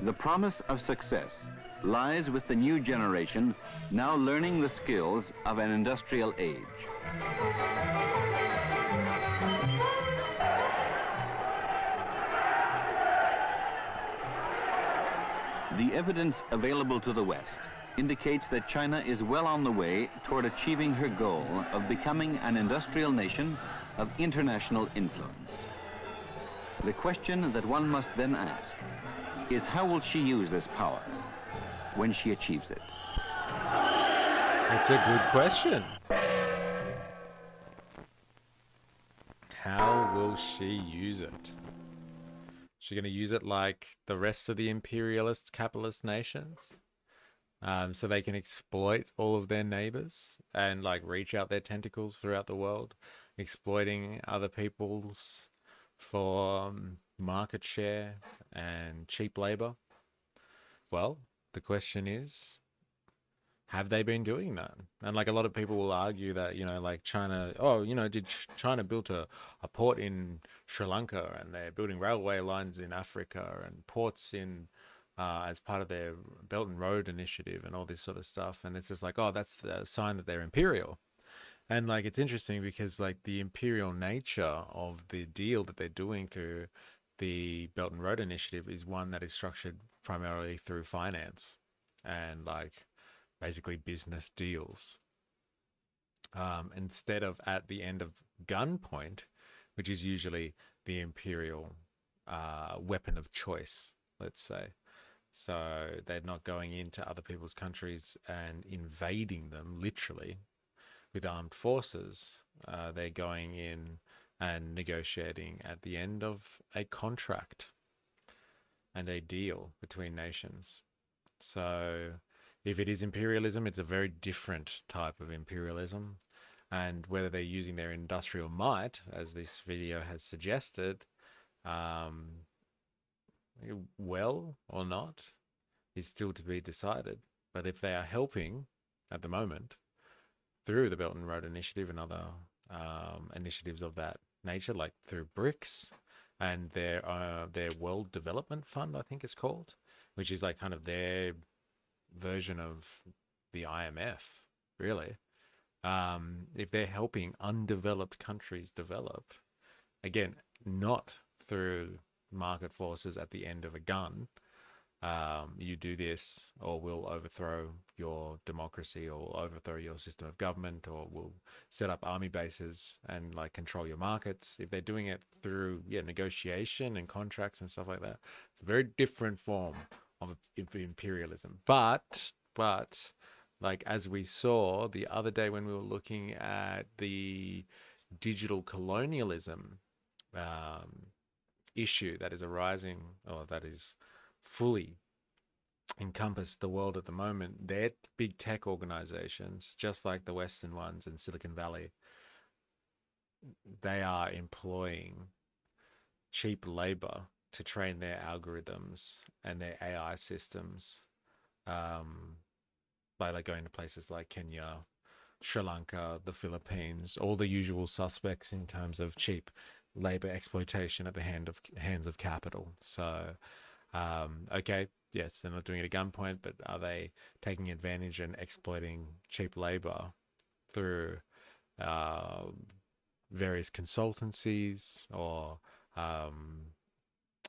The promise of success lies with the new generation now learning the skills of an industrial age. The evidence available to the West indicates that China is well on the way toward achieving her goal of becoming an industrial nation of international influence. The question that one must then ask is, how will she use this power when she achieves it? It's a good question. How will she use it? Is she going to use it like the rest of the imperialist capitalist nations? So they can exploit all of their neighbors and like reach out their tentacles throughout the world, exploiting other people's for market share and cheap labor? Well, the question is, have they been doing that? And like a lot of people will argue that, like China, did China build a port in Sri Lanka, and they're building railway lines in Africa and ports in as part of their Belt and Road Initiative and all this sort of stuff. And it's just like, oh, that's the sign that they're imperial. And like, it's interesting because like the imperial nature of the deal that they're doing through the Belt and Road Initiative is one that is structured primarily through finance and like basically business deals. Instead of at the end of gunpoint, which is usually the imperial weapon of choice, let's say. So they're not going into other people's countries and invading them literally with armed forces. They're going in and negotiating at the end of a contract and a deal between nations. So if it is imperialism, it's a very different type of imperialism. And whether they're using their industrial might, as this video has suggested, well or not, is still to be decided. But if they are helping at the moment through the Belt and Road Initiative and other initiatives of that nature, like through BRICS and their World Development Fund, I think it's called, which is like kind of their version of the IMF, really. If they're helping undeveloped countries develop, again, not through market forces at the end of a gun, you do this or we'll overthrow your democracy or overthrow your system of government, or we'll set up army bases and like control your markets. If they're doing it through negotiation and contracts and stuff like that, it's a very different form of imperialism. But like, as we saw the other day when we were looking at the digital colonialism issue that is arising, or that is fully encompassed the world at the moment, they're big tech organizations, just like the Western ones in Silicon Valley. They are employing cheap labor to train their algorithms and their AI systems, by like going to places like Kenya, Sri Lanka, the Philippines, all the usual suspects in terms of cheap labor exploitation at the hands of capital. So, okay, yes, they're not doing it at gunpoint, but are they taking advantage and exploiting cheap labor through various consultancies or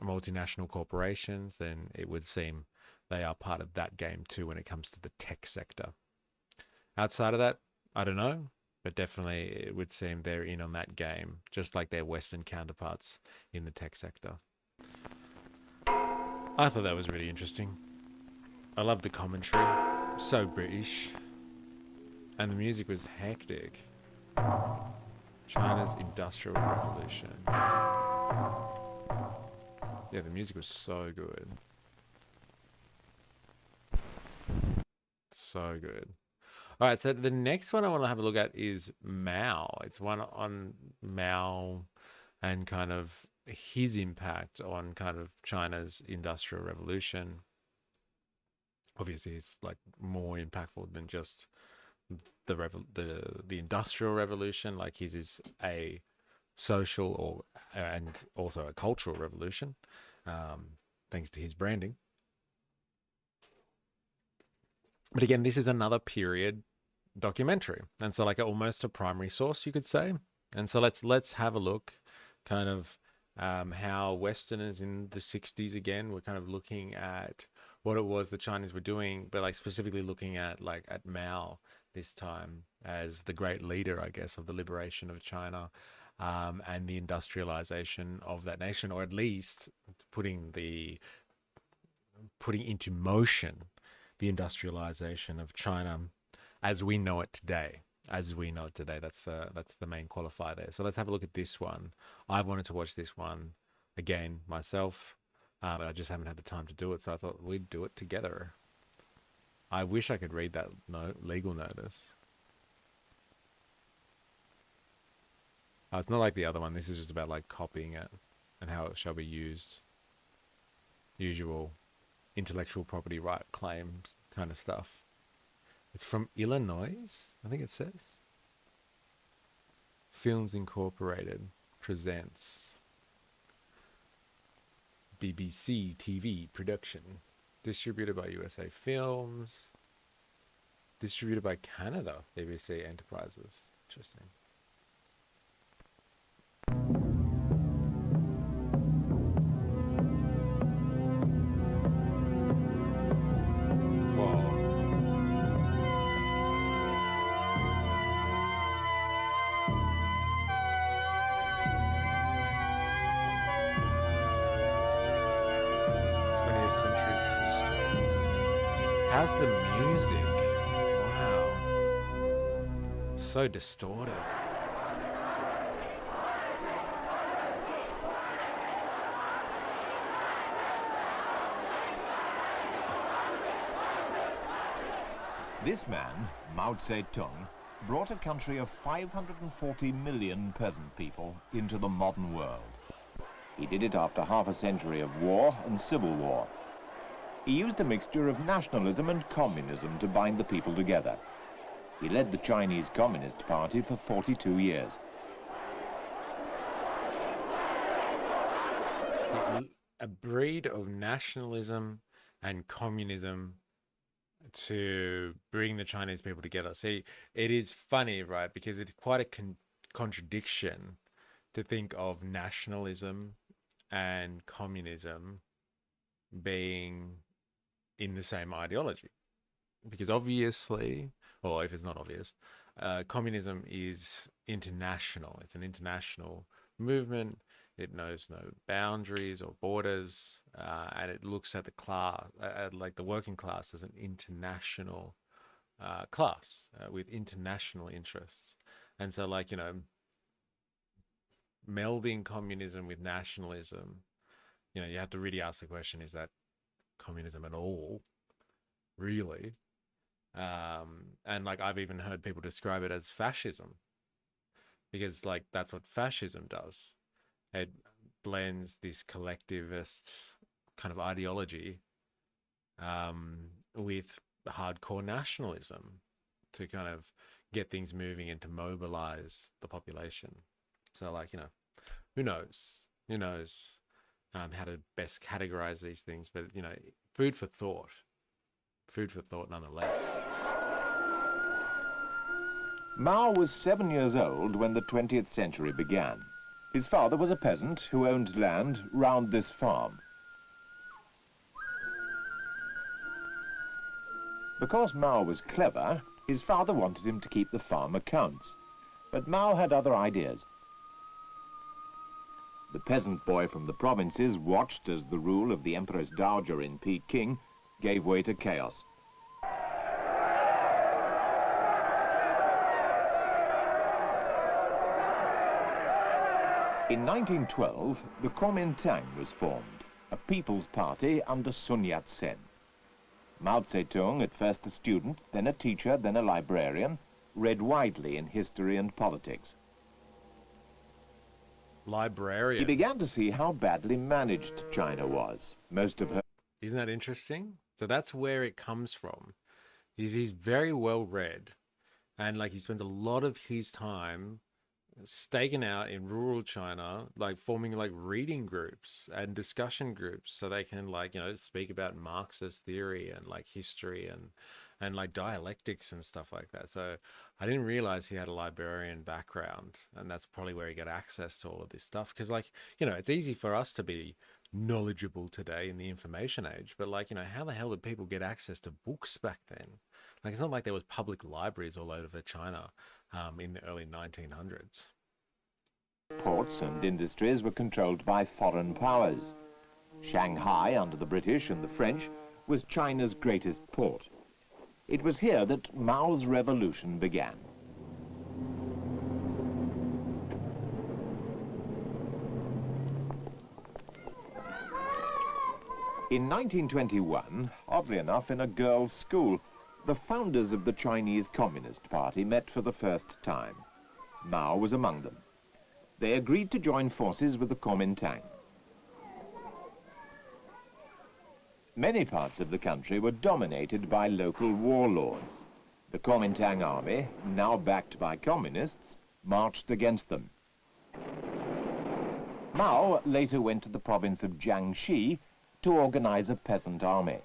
multinational corporations? Then it would seem they are part of that game too when it comes to the tech sector. Outside of that, I don't know, but definitely it would seem they're in on that game, just like their Western counterparts in the tech sector. I thought that was really interesting. I love the commentary, so British, and the music was hectic. China's Industrial Revolution. Yeah, the music was so good. So good. All right, so the next one I want to have a look at is Mao. It's one on Mao and kind of his impact on kind of China's Industrial Revolution. Obviously, it's like more impactful than just the Industrial Revolution. Like his is a social or and also a cultural revolution, thanks to his branding. But again, this is another period documentary, and so like almost a primary source, you could say. And so let's have a look, kind of how Westerners in the 60s again were kind of looking at what it was the Chinese were doing, but like specifically looking at like at Mao this time as the great leader, I guess, of the liberation of China, and the industrialization of that nation, or at least putting into motion the industrialization of China as we know it today. As we know it today, that's the main qualifier there. So let's have a look at this one. I've wanted to watch this one again myself, but I just haven't had the time to do it. So I thought we'd do it together. I wish I could read that legal notice. It's not like the other one. This is just about like copying it and how it shall be used. Usual intellectual property right claims kind of stuff. It's from Illinois, I think it says. Films Incorporated presents BBC TV production. Distributed by USA Films. Distributed by Canada, BBC Enterprises. Interesting. Century history. How's the music? Wow. So distorted. This man, Mao Zedong, brought a country of 540 million peasant people into the modern world. He did it after half a century of war and civil war. He used a mixture of nationalism and communism to bind the people together. He led the Chinese Communist Party for 42 years. A breed of nationalism and communism to bring the Chinese people together. See, it is funny, right? Because it's quite a contradiction to think of nationalism and communism being in the same ideology. Because obviously, or if it's not obvious, communism is international. It's an international movement. It knows no boundaries or borders, and it looks at the class, like the working class, as an international class with international interests. And so, like, you know, melding communism with nationalism, you know, you have to really ask the question, is that communism at all, really? And like, I've even heard people describe it as fascism, because like that's what fascism does. It blends this collectivist kind of ideology with hardcore nationalism to kind of get things moving and to mobilize the population. So like, you know, who knows how to best categorize these things, but you know, food for thought nonetheless. Mao was 7 years old when the 20th century began. His father was a peasant who owned land round this farm. Because Mao was clever, his father wanted him to keep the farm accounts. But Mao had other ideas. The peasant boy from the provinces watched as the rule of the Empress Dowager in Peking gave way to chaos. In 1912, the Kuomintang was formed, a people's party under Sun Yat-sen. Mao Zedong, at first a student, then a teacher, then a librarian, read widely in history and politics. Librarian. He began to see how badly managed China was. Most of her... Isn't that interesting? So that's where it comes from. He's very well read, and like he spends a lot of his time staking out in rural China, like forming like reading groups and discussion groups so they can like, you know, speak about Marxist theory and like history and like dialectics and stuff like that. So I didn't realize he had a librarian background, and that's probably where he got access to all of this stuff. Because like, you know, it's easy for us to be knowledgeable today in the information age, but like, you know, how the hell did people get access to books back then? Like, it's not like there was public libraries all over China in the early 1900s. Ports and industries were controlled by foreign powers. Shanghai, under the British and the French, was China's greatest port. It was here that Mao's revolution began. In 1921, oddly enough, in a girls' school, the founders of the Chinese Communist Party met for the first time. Mao was among them. They agreed to join forces with the Kuomintang. Many parts of the country were dominated by local warlords. The Kuomintang army, now backed by communists, marched against them. Mao later went to the province of Jiangxi to organize a peasant army.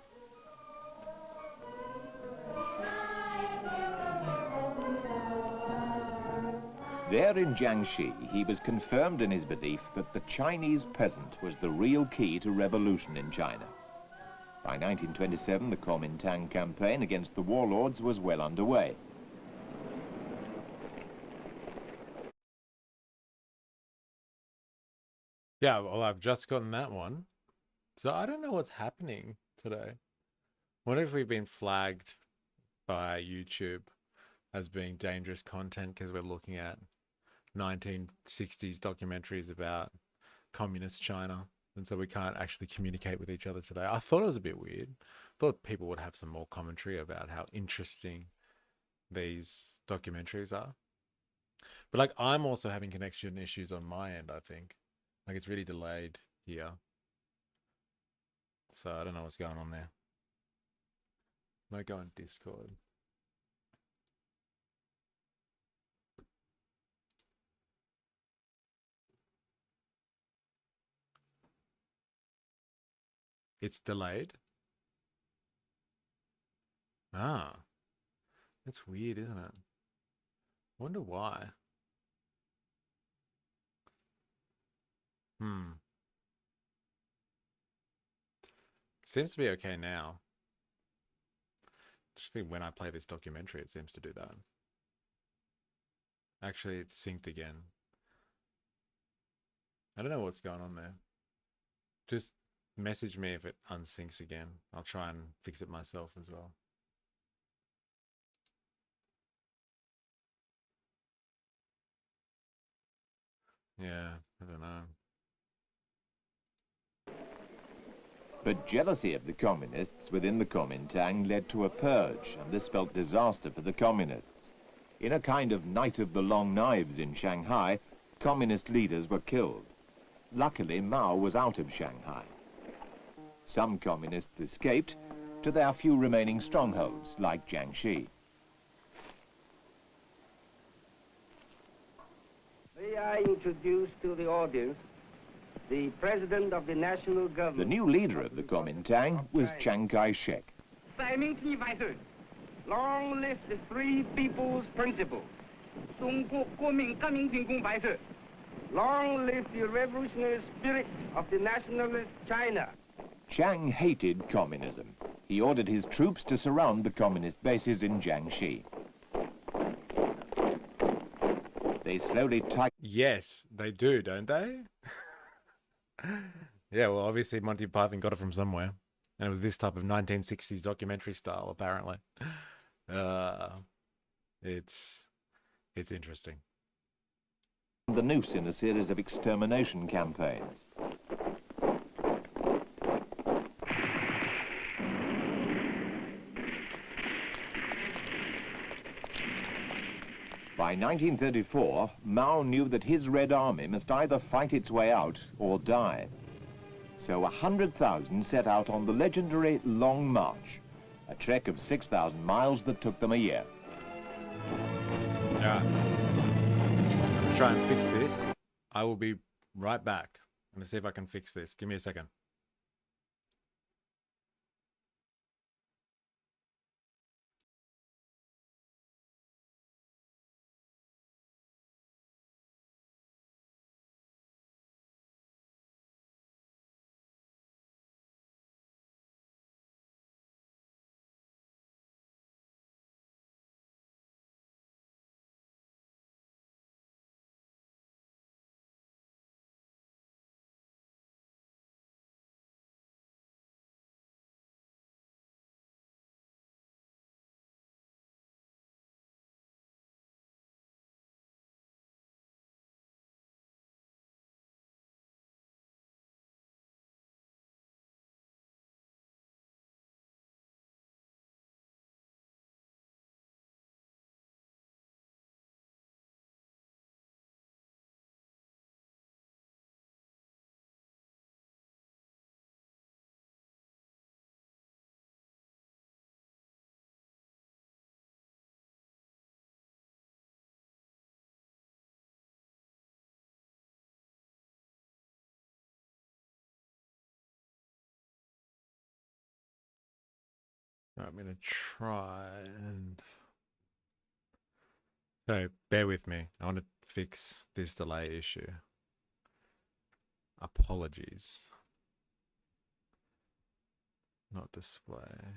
There in Jiangxi, he was confirmed in his belief that the Chinese peasant was the real key to revolution in China. By 1927, the Kuomintang campaign against the warlords was well underway. Yeah, well, I've just gotten that one. So I don't know what's happening today. What if we've been flagged by YouTube as being dangerous content because we're looking at 1960s documentaries about communist China, and so we can't actually communicate with each other today? I thought it was a bit weird. Thought people would have some more commentary about how interesting these documentaries are. But like, I'm also having connection issues on my end, I think. Like, it's really delayed here. So I don't know what's going on there. Might go on Discord. It's delayed. Ah, that's weird, isn't it? Wonder why. Seems to be okay now. Just think when I play this documentary, it seems to do that. Actually, it's synced again. I don't know what's going on there. Just message me if it unsyncs again. I'll try and fix it myself as well. Yeah, I don't know. But jealousy of the communists within the Kuomintang led to a purge, and this spelt disaster for the communists. In a kind of night of the long knives in Shanghai, communist leaders were killed. Luckily, Mao was out of Shanghai. Some communists escaped to their few remaining strongholds, like Jiangxi. May I introduce to the audience the President of the National Government. The new leader of the Kuomintang was Chiang Kai-shek. Long live the Three People's Principle. Long live the revolutionary spirit of the nationalist China. Chiang hated communism. He ordered his troops to surround the communist bases in Jiangxi. They slowly tightened. Yes, they do, don't they? Yeah, well, obviously Monty Python got it from somewhere. And it was this type of 1960s documentary style, apparently. It's interesting. the noose in a series of extermination campaigns. By 1934, Mao knew that his Red Army must either fight its way out or die. So 100,000 set out on the legendary Long March, a trek of 6,000 miles that took them a year. Alright. I'm gonna try and fix this. I will be right back. I'm gonna see if I can fix this. Give me a second. I'm gonna try and... So, bear with me. I want to fix this delay issue. Apologies. Not display.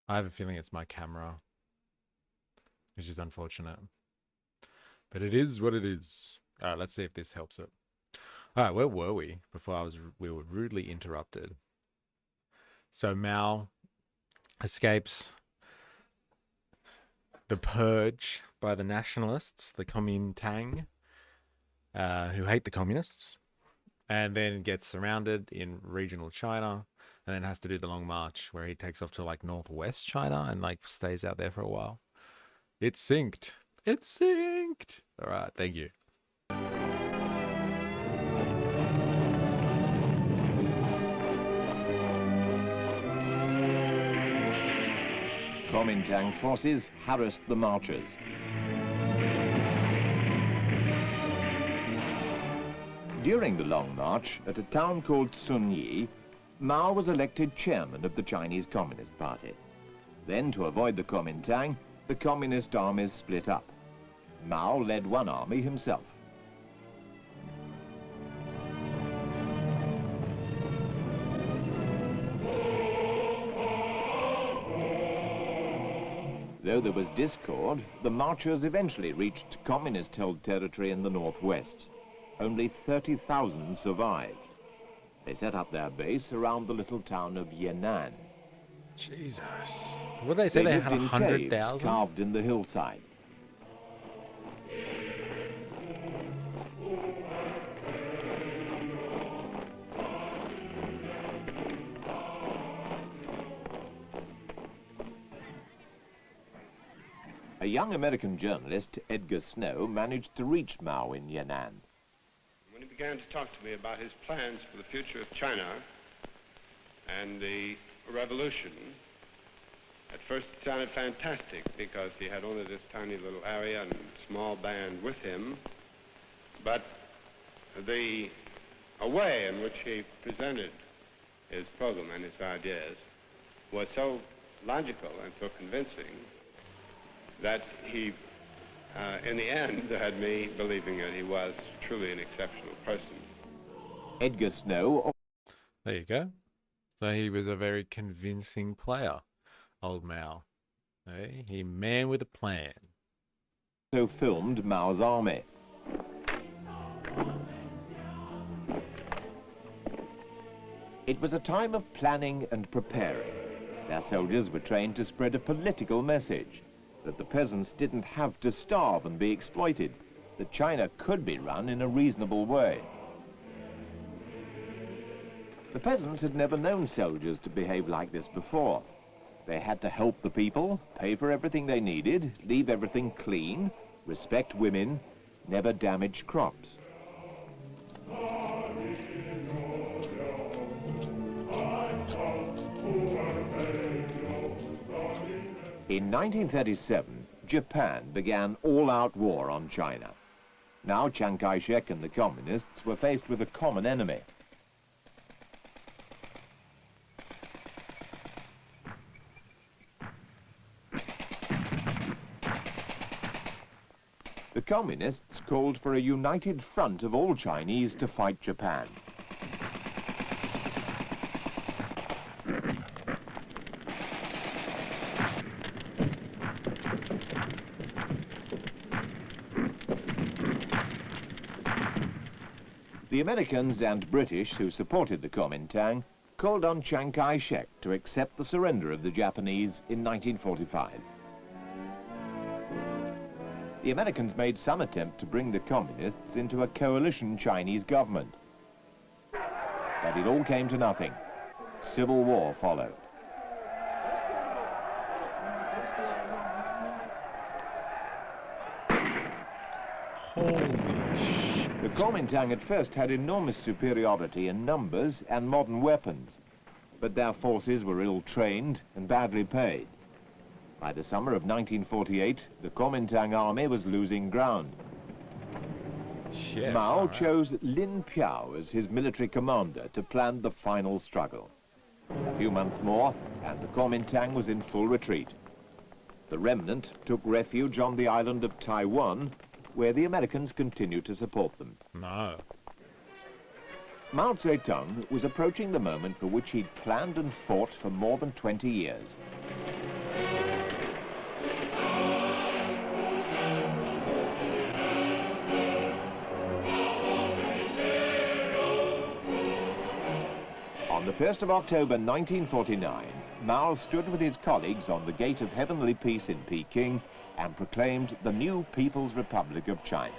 I have a feeling it's my camera, which is unfortunate. But it is what it is. Alright, let's see if this helps it. Alright, where were we before we were rudely interrupted? So Mao escapes the purge by the nationalists, the Kuomintang, who hate the communists, and then gets surrounded in regional China, and then has to do the Long March, where he takes off to like northwest China and like stays out there for a while. It's synced. It's synced. All right, thank you. Kuomintang forces harassed the marchers. During the Long March, at a town called Sunyi, Mao was elected chairman of the Chinese Communist Party. Then, to avoid the Kuomintang, the communist armies split up. Mao led one army himself. Though there was discord, the marchers eventually reached communist-held territory in the northwest. Only 30,000 survived. They set up their base around the little town of Yan'an. Jesus. What did they say? They had lived in caves 100,000? carved in the hillside. A young American journalist, Edgar Snow, managed to reach Mao in Yan'an. When he began to talk to me about his plans for the future of China and the revolution, at first it sounded fantastic because he had only this tiny little area and small band with him, but the way in which he presented his program and his ideas was so logical and so convincing that he in the end, had me believing that he was truly an exceptional person. Edgar Snow There you go. So he was a very convincing player, old Mao. Hey, he man with a plan. also filmed Mao's army. It was a time of planning and preparing. Their soldiers were trained to spread a political message, that the peasants didn't have to starve and be exploited, that China could be run in a reasonable way. The peasants had never known soldiers to behave like this before. They had to help the people, pay for everything they needed, leave everything clean, respect women, never damage crops. In 1937, Japan began all-out war on China. Now Chiang Kai-shek and the communists were faced with a common enemy. The communists called for a united front of all Chinese to fight Japan. The Americans and British who supported the Kuomintang called on Chiang Kai-shek to accept the surrender of the Japanese in 1945. The Americans made some attempt to bring the communists into a coalition Chinese government. But it all came to nothing. Civil war followed. Holy shit. The Kuomintang at first had enormous superiority in numbers and modern weapons, but their forces were ill-trained and badly paid. By the summer of 1948, the Kuomintang army was losing ground. Shit. Mao alright. chose Lin Piao as his military commander to plan the final struggle. A few months more, and the Kuomintang was in full retreat. The remnant took refuge on the island of Taiwan, where the Americans continued to support them. No. Mao Zedong was approaching the moment for which he'd planned and fought for more than 20 years. On the 1st of October 1949, Mao stood with his colleagues on the Gate of Heavenly Peace in Peking and proclaimed the new People's Republic of China.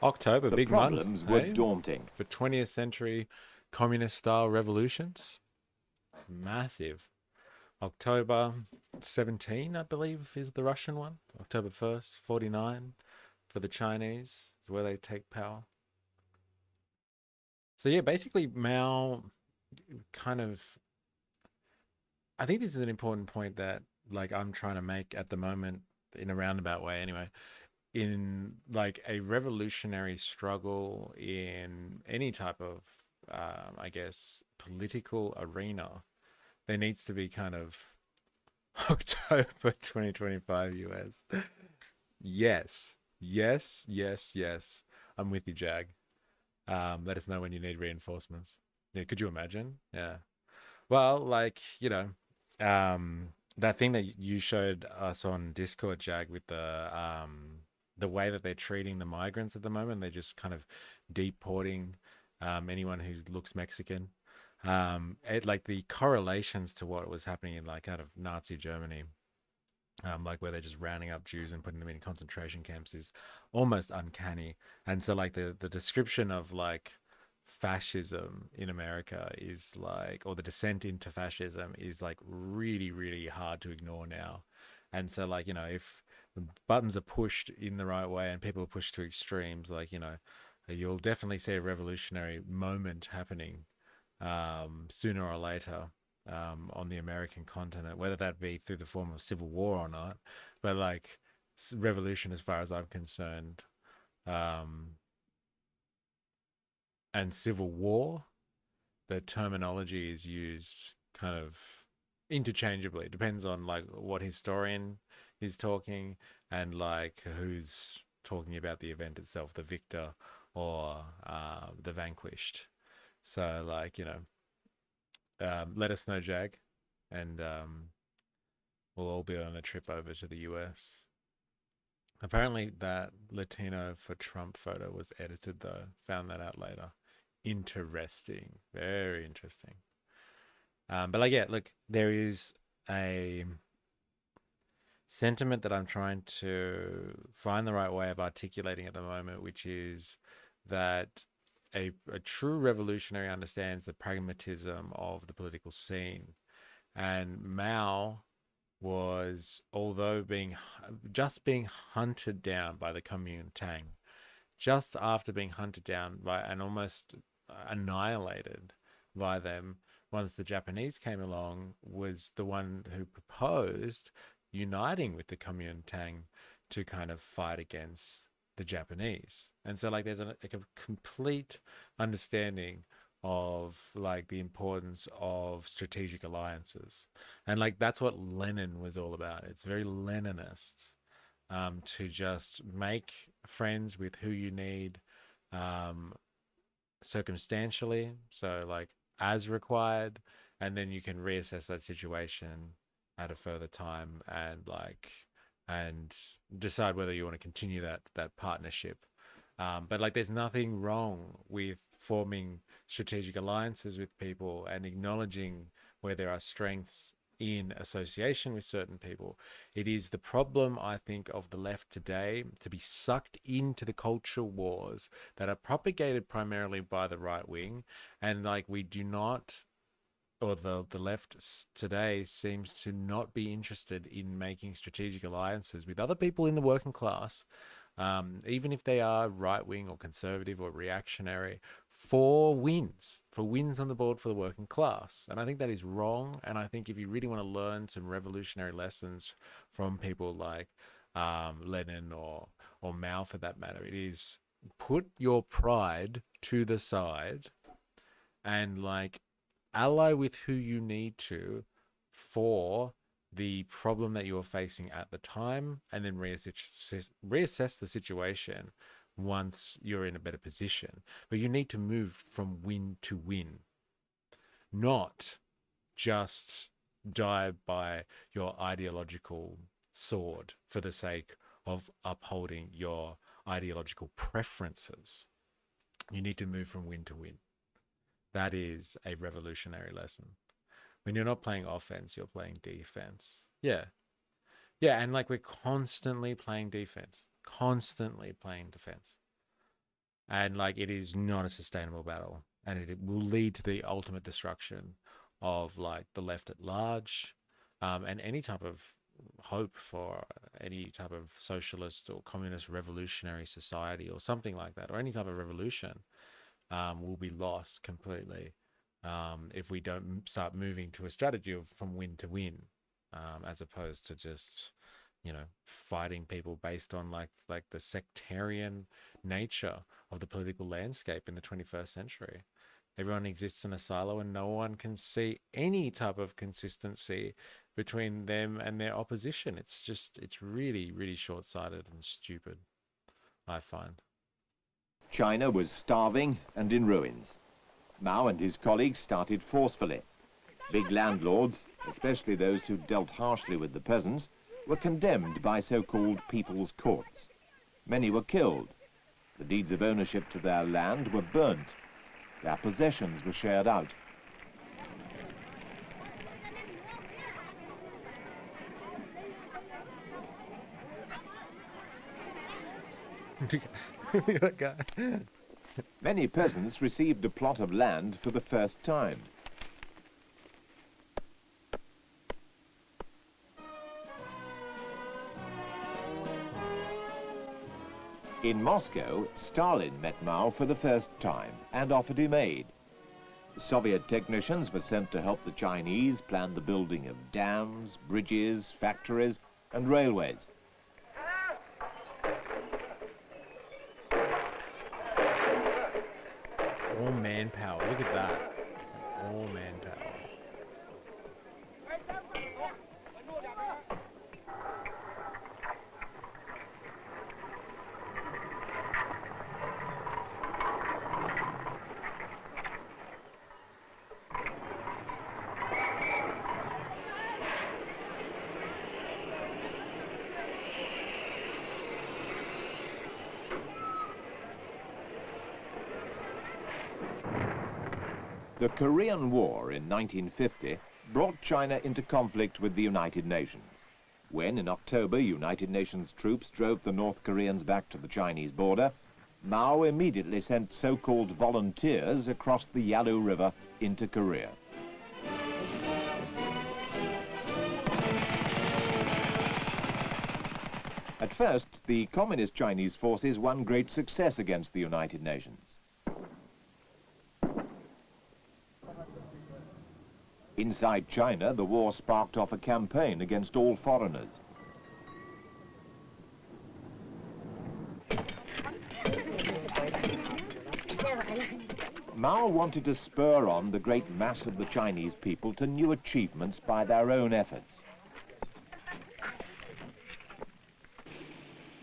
October, The big month. problems were eh? daunting. For 20th century communist-style revolutions. Massive. October 17, I believe, is the Russian one. October 1st, 49 for the Chinese is where they take power. So yeah, basically Mao kind of, I think this is an important point that like I'm trying to make at the moment in a roundabout way anyway. In like a revolutionary struggle in any type of, I guess, political arena, there needs to be kind of October 2025 US. Yes, yes, yes, yes. I'm with you, Jag. Let us know when you need reinforcements. Yeah, could you imagine? Yeah. Well, like, you know, that thing that you showed us on Discord, Jag, with the way that they're treating the migrants at the moment, they're just kind of deporting anyone who looks Mexican. Like the correlations to what was happening in like out of Nazi Germany, like where they're just rounding up Jews and putting them in concentration camps is almost uncanny. And so like the description of like fascism in America is like, or the descent into fascism is like really, really hard to ignore now. And so like, you know, if the buttons are pushed in the right way and people are pushed to extremes, like, you know, you'll definitely see a revolutionary moment happening sooner or later on the American continent, whether that be through the form of civil war or not. But like revolution, as far as I'm concerned, um, and civil war, the terminology is used kind of interchangeably. It depends on like what historian is talking and like who's talking about the event itself, the victor or the vanquished. So like, let us know, Jag, and we'll all be on a trip over to the US. Apparently that Latino for Trump photo was edited though. Found that out later. Interesting. Very interesting. But like, yeah, look, there is a sentiment that I'm trying to find the right way of articulating at the moment, which is that a true revolutionary understands the pragmatism of the political scene. And Mao was, although being hunted down by the Kuomintang, just after being hunted down by and almost annihilated by them once the Japanese came along, was the one who proposed uniting with the Kuomintang to kind of fight against the Japanese. And so like there's a complete understanding of like the importance of strategic alliances. And like that's what Lenin was all about. It's very Leninist, to just make friends with who you need, circumstantially, so like as required, and then you can reassess that situation at a further time and decide whether you want to continue that partnership. But like there's nothing wrong with forming strategic alliances with people and acknowledging where there are strengths in association with certain people. It is the problem, I think, of the left today to be sucked into the culture wars that are propagated primarily by the right wing. And like we do not, or the left today seems to not be interested in making strategic alliances with other people in the working class, even if they are right wing or conservative or reactionary, for wins on the board for the working class. And I think that is wrong. And I think if you really want to learn some revolutionary lessons from people like Lenin or Mao for that matter, it is put your pride to the side and like ally with who you need to for the problem that you are facing at the time, and then reassess the situation once you're in a better position. But you need to move from win to win, not just die by your ideological sword for the sake of upholding your ideological preferences. You need to move from win to win. That is a revolutionary lesson. When you're not playing offense, you're playing defense. Yeah. Yeah, and like we're constantly playing defense, constantly playing defense. And like it is not a sustainable battle. And it will lead to the ultimate destruction of like the left at large, and any type of hope for any type of socialist or communist revolutionary society or something like that, or any type of revolution, will be lost completely. If we don't start moving to a strategy of from win to win, as opposed to just, fighting people based on like the sectarian nature of the political landscape in the 21st century. Everyone exists in a silo and no one can see any type of consistency between them and their opposition. It's really, really short-sighted and stupid, I find. China was starving and in ruins. Mao and his colleagues started forcefully. Big landlords, especially those who dealt harshly with the peasants, were condemned by so-called people's courts. Many were killed. The deeds of ownership to their land were burnt. Their possessions were shared out. That guy. Many peasants received a plot of land for the first time. In Moscow, Stalin met Mao for the first time and offered him aid. Soviet technicians were sent to help the Chinese plan the building of dams, bridges, factories, and railways. All manpower. Look at that. All manpower. The Korean War in 1950 brought China into conflict with the United Nations. When, in October, United Nations troops drove the North Koreans back to the Chinese border, Mao immediately sent so-called volunteers across the Yalu River into Korea. At first, the Communist Chinese forces won great success against the United Nations. Inside China, the war sparked off a campaign against all foreigners. Mao wanted to spur on the great mass of the Chinese people to new achievements by their own efforts.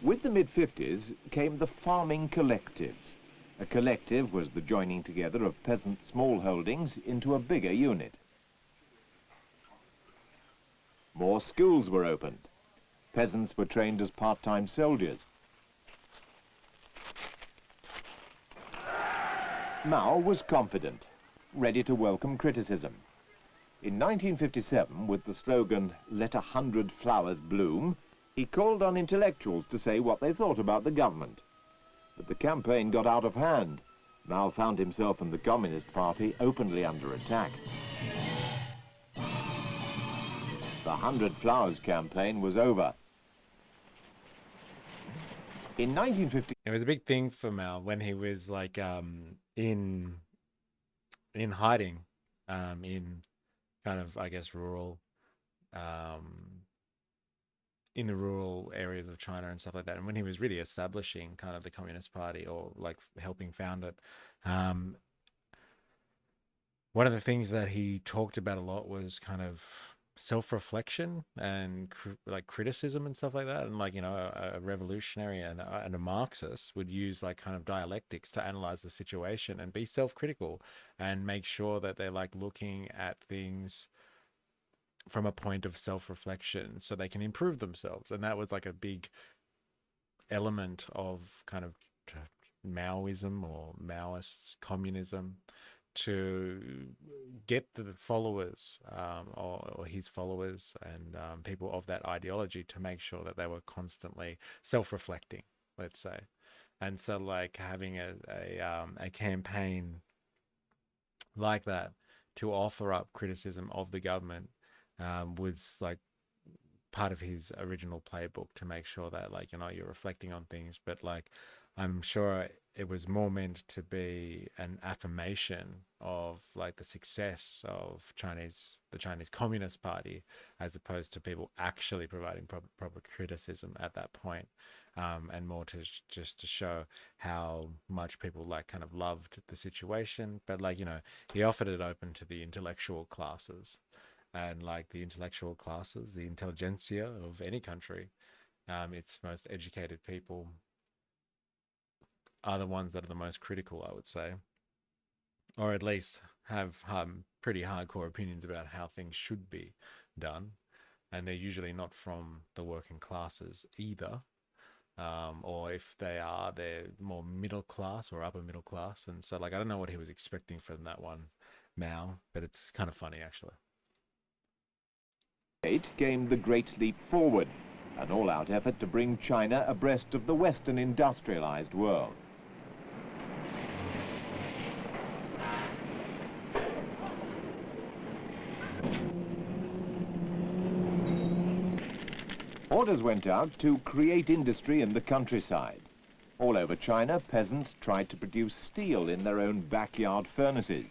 With the mid-50s came the farming collectives. A collective was the joining together of peasant smallholdings into a bigger unit. More schools were opened. Peasants were trained as part-time soldiers. Mao was confident, ready to welcome criticism. In 1957, with the slogan, "Let 100 flowers bloom," he called on intellectuals to say what they thought about the government. But the campaign got out of hand. Mao found himself and the Communist Party openly under attack. The 100 Flowers campaign was over. In 1950, It was a big thing for Mao when he was like in hiding in kind of, I guess, rural in the rural areas of China and stuff like that, and when he was really establishing kind of the Communist Party, or like helping found it, one of the things that he talked about a lot was kind of self-reflection and like criticism and stuff like that. And like, you know, a revolutionary and a Marxist would use like kind of dialectics to analyze the situation and be self-critical and make sure that they're like looking at things from a point of self-reflection so they can improve themselves. And that was like a big element of kind of Maoism or Maoist communism, to get the followers or his followers and people of that ideology to make sure that they were constantly self-reflecting, let's say. And so like having a campaign like that to offer up criticism of the government was like part of his original playbook, to make sure that, like, you know, you're reflecting on things. But like, I'm sure it was more meant to be an affirmation of like the success of the Chinese Communist Party, as opposed to people actually providing proper criticism at that point, and more to just to show how much people like kind of loved the situation. But like, you know, he offered it open to the intellectual classes, and like the intellectual classes, the intelligentsia of any country, its most educated people are the ones that are the most critical, I would say, or at least have pretty hardcore opinions about how things should be done. And they're usually not from the working classes either, or if they are, they're more middle class or upper middle class. And so like, I don't know what he was expecting from that one, Mao, but it's kind of funny actually. Came the Great Leap Forward, an all-out effort to bring China abreast of the Western industrialized world. Orders went out to create industry in the countryside. All over China, peasants tried to produce steel in their own backyard furnaces.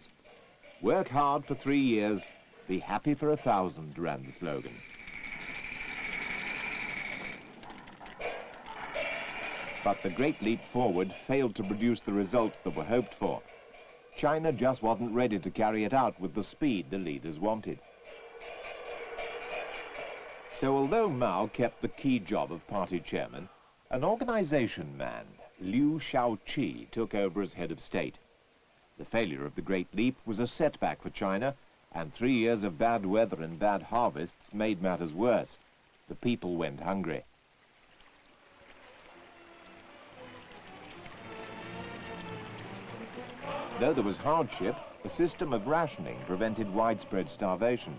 Work hard for 3 years, be happy for 1,000, ran the slogan. But the Great Leap Forward failed to produce the results that were hoped for. China just wasn't ready to carry it out with the speed the leaders wanted. So although Mao kept the key job of party chairman, an organization man, Liu Shaoqi, took over as head of state. The failure of the Great Leap was a setback for China, and 3 years of bad weather and bad harvests made matters worse. The people went hungry. Though there was hardship, a system of rationing prevented widespread starvation.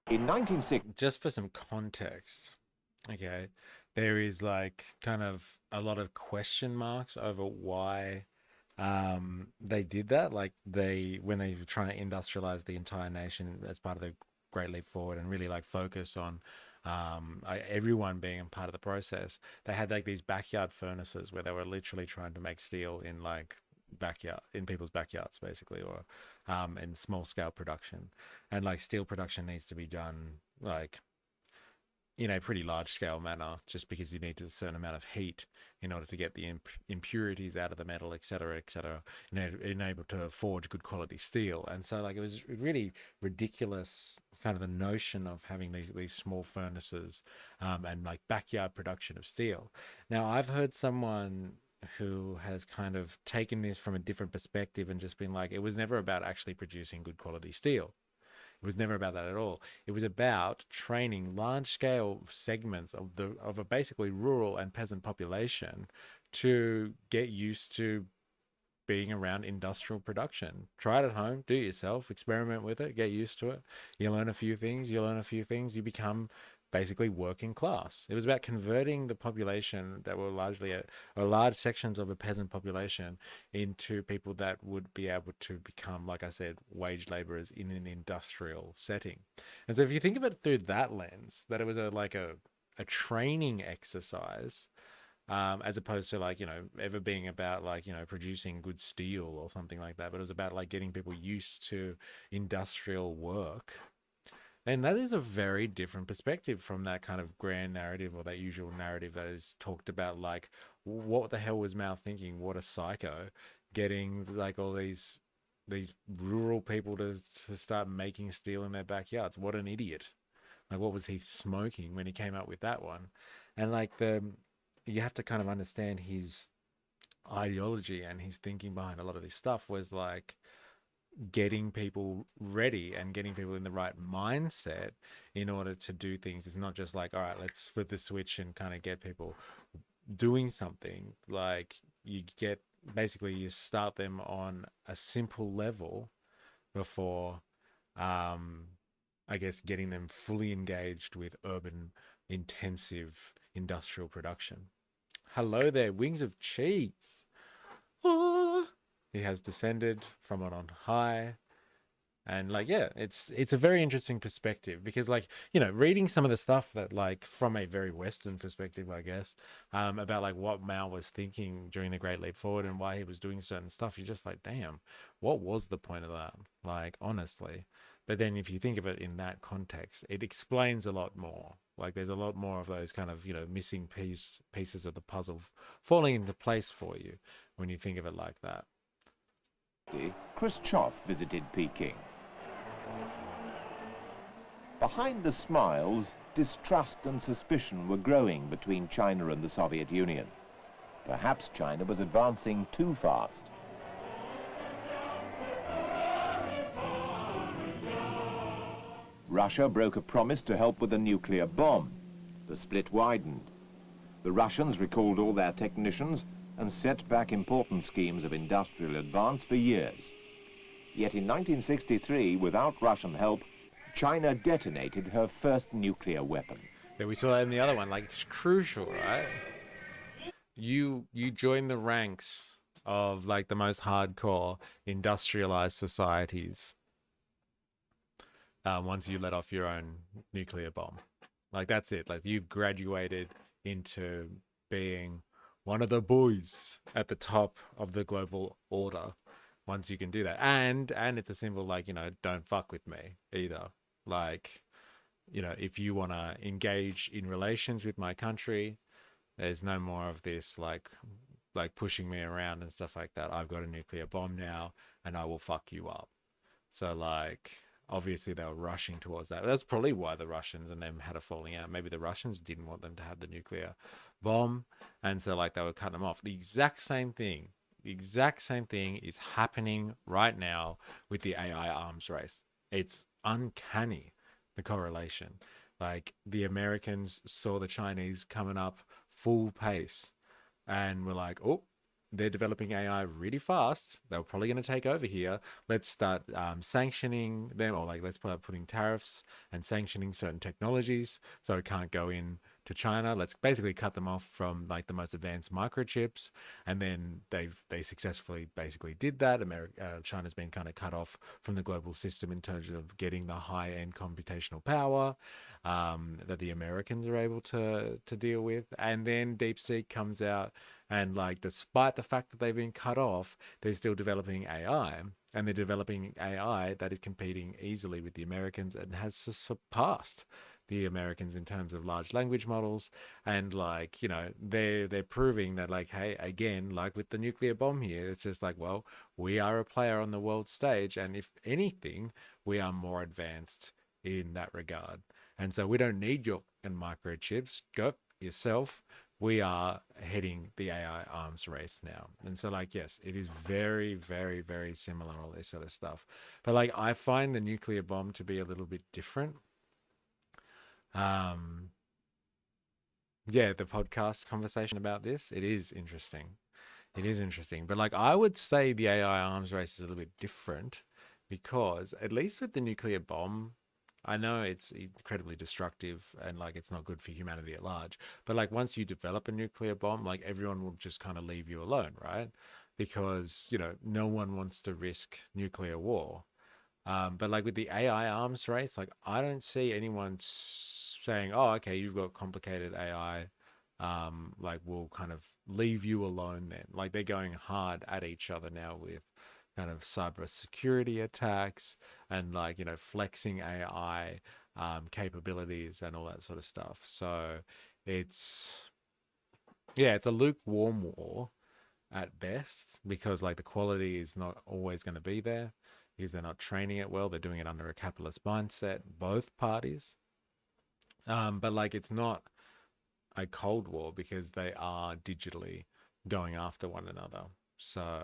In 1960, Just for some context, okay, there is like kind of a lot of question marks over why they did that. Like when they were trying to industrialize the entire nation as part of the Great Leap Forward and really like focus on everyone being a part of the process, they had like these backyard furnaces where they were literally trying to make steel in like people's backyards basically, or in small scale production. And like steel production needs to be done like in a pretty large scale manner, just because you need a certain amount of heat in order to get the impurities out of the metal, etc., etc., enable to forge good quality steel. And so like it was really ridiculous kind of the notion of having these small furnaces and like backyard production of steel. Now I've heard someone who has kind of taken this from a different perspective and just been like, it was never about actually producing good quality steel. It was never about that at all. It was about training large-scale segments of a basically rural and peasant population to get used to being around industrial production. Try it at home, do it yourself, experiment with it, get used to it. You learn a few things, you become basically working class. It was about converting the population that were largely large sections of a peasant population into people that would be able to become, like I said, wage laborers in an industrial setting. And so if you think of it through that lens, that it was a training exercise, as opposed to like, ever being about like, producing good steel or something like that, but it was about like getting people used to industrial work. And that is a very different perspective from that kind of grand narrative or that usual narrative that is talked about, like, what the hell was Mao thinking? What a psycho, getting like all these rural people to start making steel in their backyards. What an idiot. Like, what was he smoking when he came up with that one? And like you have to kind of understand his ideology and his thinking behind a lot of this stuff was like getting people ready and getting people in the right mindset in order to do things. It's not just like, all right, let's flip the switch and kind of get people doing something. Like you start them on a simple level before I guess getting them fully engaged with urban intensive industrial production. Hello there, wings of cheese. Ah. He has descended from it on high. And like, yeah, it's a very interesting perspective because like, reading some of the stuff that like from a very Western perspective, I guess, about like what Mao was thinking during the Great Leap Forward and why he was doing certain stuff, you're just like, damn, what was the point of that? Like, honestly. But then if you think of it in that context, it explains a lot more. Like there's a lot more of those kind of, missing pieces of the puzzle falling into place for you when you think of it like that. Khrushchev visited Peking. Behind the smiles, distrust and suspicion were growing between China and the Soviet Union. Perhaps China was advancing too fast. Russia broke a promise to help with a nuclear bomb. The split widened. The Russians recalled all their technicians and set back important schemes of industrial advance for years. Yet in 1963, without Russian help, China detonated her first nuclear weapon. Yeah, we saw that in the other one. Like, it's crucial, right? You join the ranks of like the most hardcore industrialized societies once you let off your own nuclear bomb. Like that's it. Like you've graduated into being one of the boys at the top of the global order once you can do that. And it's a symbol like, don't fuck with me either. Like, if you want to engage in relations with my country, there's no more of this like pushing me around and stuff like that. I've got a nuclear bomb now and I will fuck you up. So like obviously they were rushing towards that. That's probably why the Russians and them had a falling out. Maybe the Russians didn't want them to have the nuclear bomb, and so like they were cutting them off. The exact same thing is happening right now with the AI arms race. It's uncanny, the correlation. Like the Americans saw the Chinese coming up full pace and were like, oh, they're developing AI really fast. They're probably going to take over here. Let's start sanctioning them, or like let's start putting tariffs and sanctioning certain technologies so it can't go in to China. Let's basically cut them off from like the most advanced microchips. And then they successfully basically did that. China's been kind of cut off from the global system in terms of getting the high-end computational power that the Americans are able to deal with. And then DeepSeek comes out, and like despite the fact that they've been cut off, they're still developing AI, and they're developing AI that is competing easily with the Americans and has surpassed the Americans in terms of large language models. And like, they're proving that like, hey, again, like with the nuclear bomb here, it's just like, well, we are a player on the world stage, and if anything, we are more advanced in that regard. And so we don't need your microchips. Go yourself. We are heading the AI arms race now. And so like, yes, it is very, very, very similar, all this sort of stuff. But like, I find the nuclear bomb to be a little bit different. Yeah, the podcast conversation about this, it is interesting. It is interesting. But like, I would say the AI arms race is a little bit different because at least with the nuclear bomb, I know it's incredibly destructive and like it's not good for humanity at large. But like once you develop a nuclear bomb, like everyone will just kind of leave you alone, right? Because, no one wants to risk nuclear war. But like with the AI arms race, like I don't see anyone saying, "Oh, okay, you've got complicated AI. Like we'll kind of leave you alone then." Like they're going hard at each other now with kind of cyber security attacks and like flexing AI capabilities and all that sort of stuff. So it's a lukewarm war at best, because like the quality is not always going to be there because they're not training it well. They're doing it under a capitalist mindset, both parties. But like it's not a cold war because they are digitally going after one another. So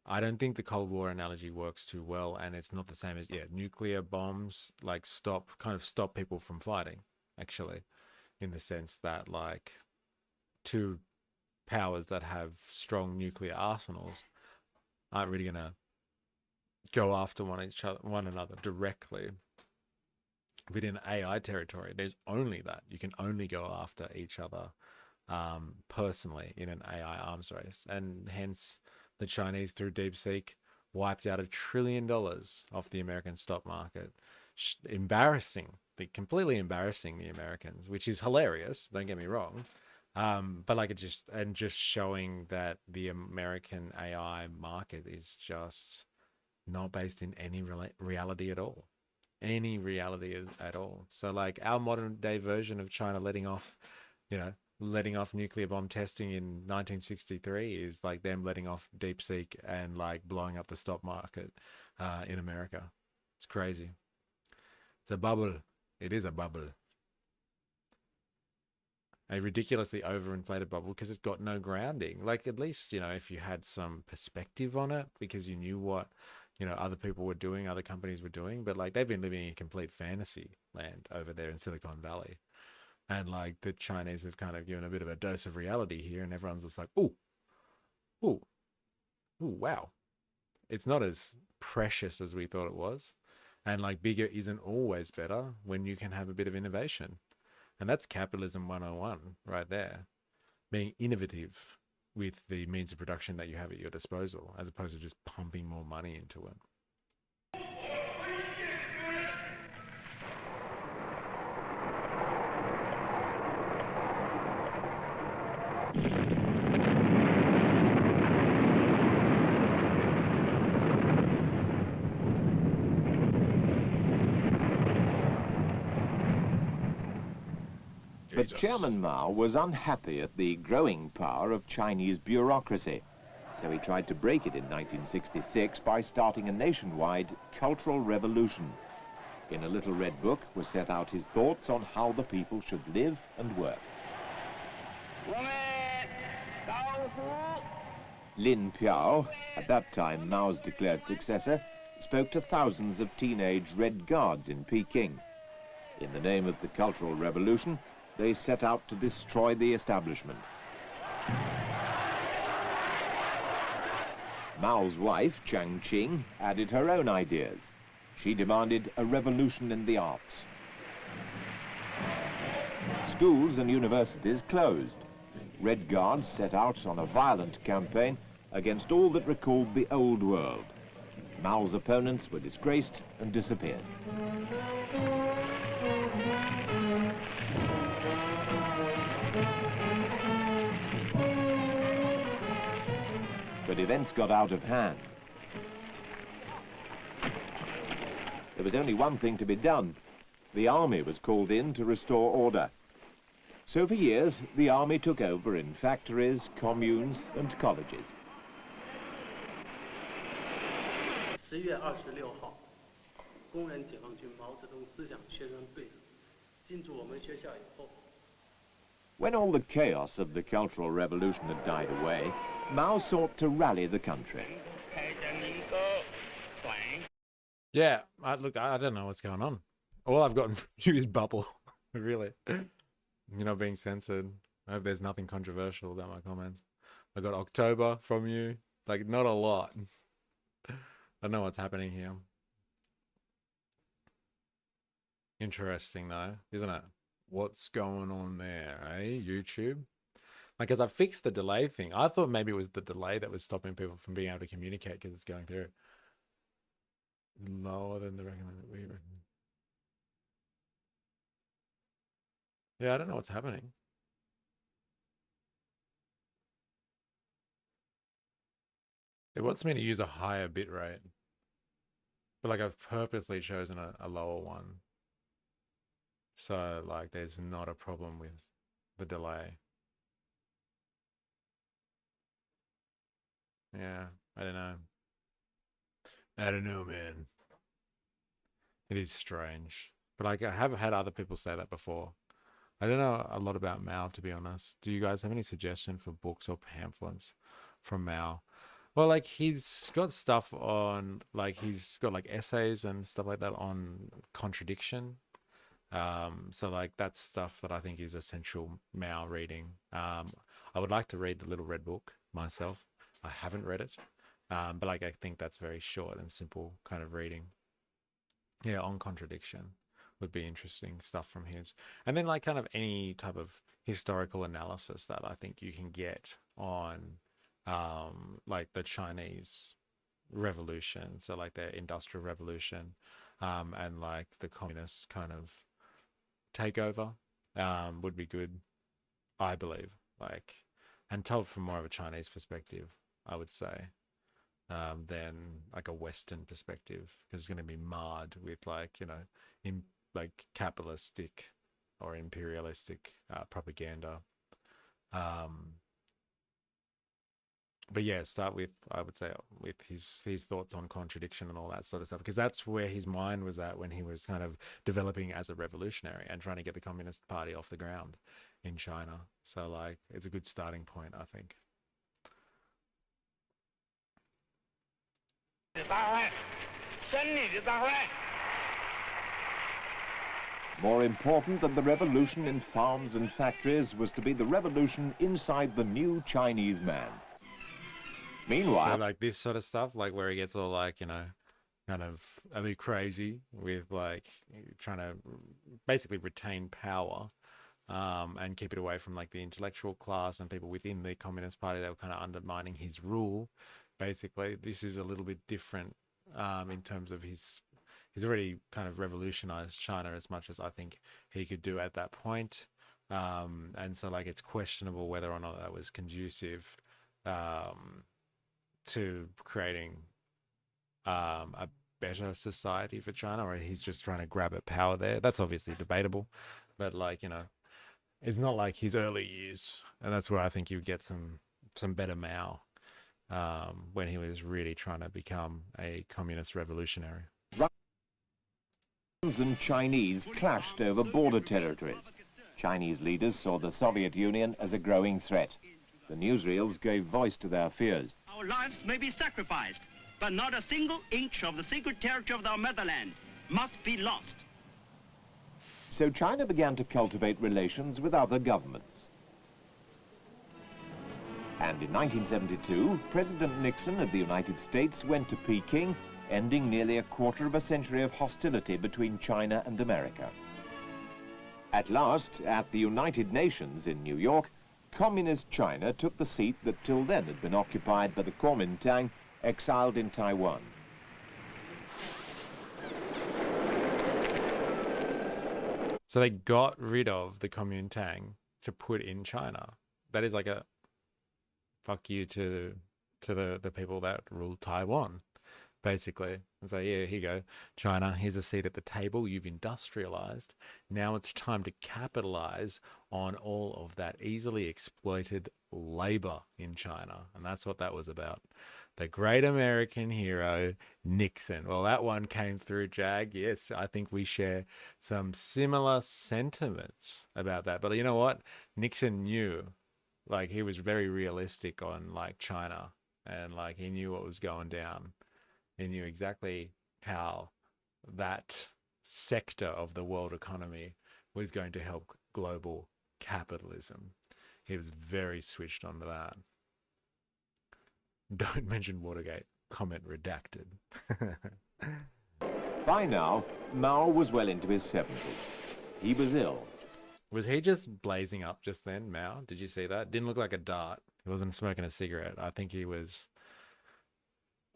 I don't think the Cold War analogy works too well, and it's not the same as nuclear bombs like stop people from fighting, actually, in the sense that like two powers that have strong nuclear arsenals aren't really gonna go after one another directly. Within AI territory, there's only that. You can only go after each other personally in an AI arms race, and hence the Chinese through DeepSeek wiped out $1 trillion off the American stock market. Completely embarrassing the Americans, which is hilarious. Don't get me wrong. But like just showing that the American AI market is just not based in any reality at all. Any reality at all. So like our modern day version of China letting off nuclear bomb testing in 1963 is like them letting off DeepSeek and like blowing up the stock market in America. It's crazy. It's a bubble. It is a bubble. A ridiculously overinflated bubble because it's got no grounding. Like at least, if you had some perspective on it because you knew what, other people were doing, other companies were doing, but like they've been living in complete fantasy land over there in Silicon Valley. And like the Chinese have kind of given a bit of a dose of reality here, and everyone's just like, ooh, wow. It's not as precious as we thought it was. And like bigger isn't always better when you can have a bit of innovation. And that's capitalism 101 right there. Being innovative with the means of production that you have at your disposal, as opposed to just pumping more money into it. But Jesus. Chairman Mao was unhappy at the growing power of Chinese bureaucracy, so he tried to break it in 1966 by starting a nationwide cultural revolution. In a little red book were set out his thoughts on how the people should live and work. Lin Piao, at that time Mao's declared successor, spoke to thousands of teenage Red Guards in Peking. In the name of the Cultural Revolution, they set out to destroy the establishment. Mao's wife, Chiang Ching, added her own ideas. She demanded a revolution in the arts. Schools and universities closed. Red Guards set out on a violent campaign against all that recalled the old world. Mao's opponents were disgraced and disappeared. But events got out of hand. There was only one thing to be done. The army was called in to restore order. So for years, the army took over in factories, communes, and colleges. 10月26号，工人解放军毛泽东思想宣传队进驻我们学校以后。 When all the chaos of the Cultural Revolution had died away, Mao sought to rally the country. Yeah, look, I don't know what's going on. All I've gotten from you is bubble, really. You're not being censored. I hope there's nothing controversial about my comments. I got October from you. Like, not a lot. I don't know what's happening here. Interesting, though, isn't it? What's going on there, eh? YouTube? Like, as I fixed the delay thing, I thought maybe it was the delay that was stopping people from being able to communicate because it's going through. Lower than the recommended. We reckon. Yeah, I don't know what's happening. It wants me to use a higher bit rate. But like I've purposely chosen a lower one. So like there's not a problem with the delay. Yeah, I don't know. I don't know, man. It is strange. But like I have had other people say that before. I don't know a lot about Mao, to be honest. Do you guys have any suggestion for books or pamphlets from Mao? Well, like he's got stuff on, like he's got like essays and stuff like that on contradiction. So like that's stuff that I think is essential Mao reading. I would like to read the Little Red Book myself. I haven't read it, but like I think that's very short and simple kind of reading. Yeah, on contradiction would be interesting stuff from his. And then like kind of any type of historical analysis that I think you can get on like the Chinese revolution, so like the industrial revolution, and like the communist kind of takeover, would be good, I believe. Like, and told from more of a Chinese perspective, I would say, than like a Western perspective, because it's going to be marred with like, you know, like capitalistic or imperialistic propaganda. But yeah, start with, I would say, with his thoughts on contradiction and all that sort of stuff, because that's where his mind was at when he was kind of developing as a revolutionary and trying to get the Communist Party off the ground in China. So like, it's a good starting point, I think. More important than the revolution in farms and factories was to be the revolution inside the new Chinese man. Meanwhile, so like this sort of stuff, like where he gets all like, you know, kind of a bit crazy with like trying to basically retain power, and keep it away from like the intellectual class and people within the Communist Party that were kind of undermining his rule. Basically, this is a little bit different in terms of he's already kind of revolutionized China as much as I think he could do at that point. And so like it's questionable whether or not that was conducive to creating a better society for China, or he's just trying to grab at power there. That's obviously debatable, but like, you know, it's not like his early years, and that's where I think you get some better Mao when he was really trying to become a communist revolutionary. Russians and Chinese clashed over border territories. Chinese leaders saw the Soviet Union as a growing threat. The newsreels gave voice to their fears. Our lives may be sacrificed, but not a single inch of the sacred territory of our motherland must be lost. So China began to cultivate relations with other governments. And in 1972, President Nixon of the United States went to Peking, ending nearly a quarter of a century of hostility between China and America. At last, at the United Nations in New York, Communist China took the seat that till then had been occupied by the Kuomintang, exiled in Taiwan. So they got rid of the Kuomintang to put in China. That is like a fuck you to the people that rule Taiwan, basically. And so, yeah, here you go, China, here's a seat at the table. You've industrialized. Now it's time to capitalize on all of that easily exploited labor in China. And that's what that was about. The great American hero, Nixon. Well, that one came through, Jag. Yes, I think we share some similar sentiments about that. But you know what? Nixon knew, like, he was very realistic on, like, China. And, like, he knew what was going down. He knew exactly how that sector of the world economy was going to help global capitalism. He was very switched on to that. Don't mention Watergate. Comment redacted. By now, Mao was well into his 70s. He was ill. Was he just blazing up just then, Mao? Did you see that? Didn't look like a dart. He wasn't smoking a cigarette. I think he was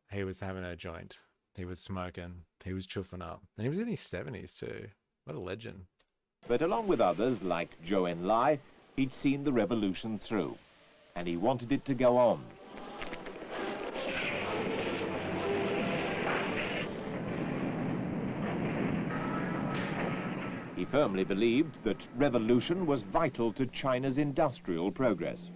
having a joint. He was smoking. He was chuffing up. And he was in his 70s too. What a legend. But along with others like Zhou Enlai, he'd seen the revolution through, and he wanted it to go on. He firmly believed that revolution was vital to China's industrial progress.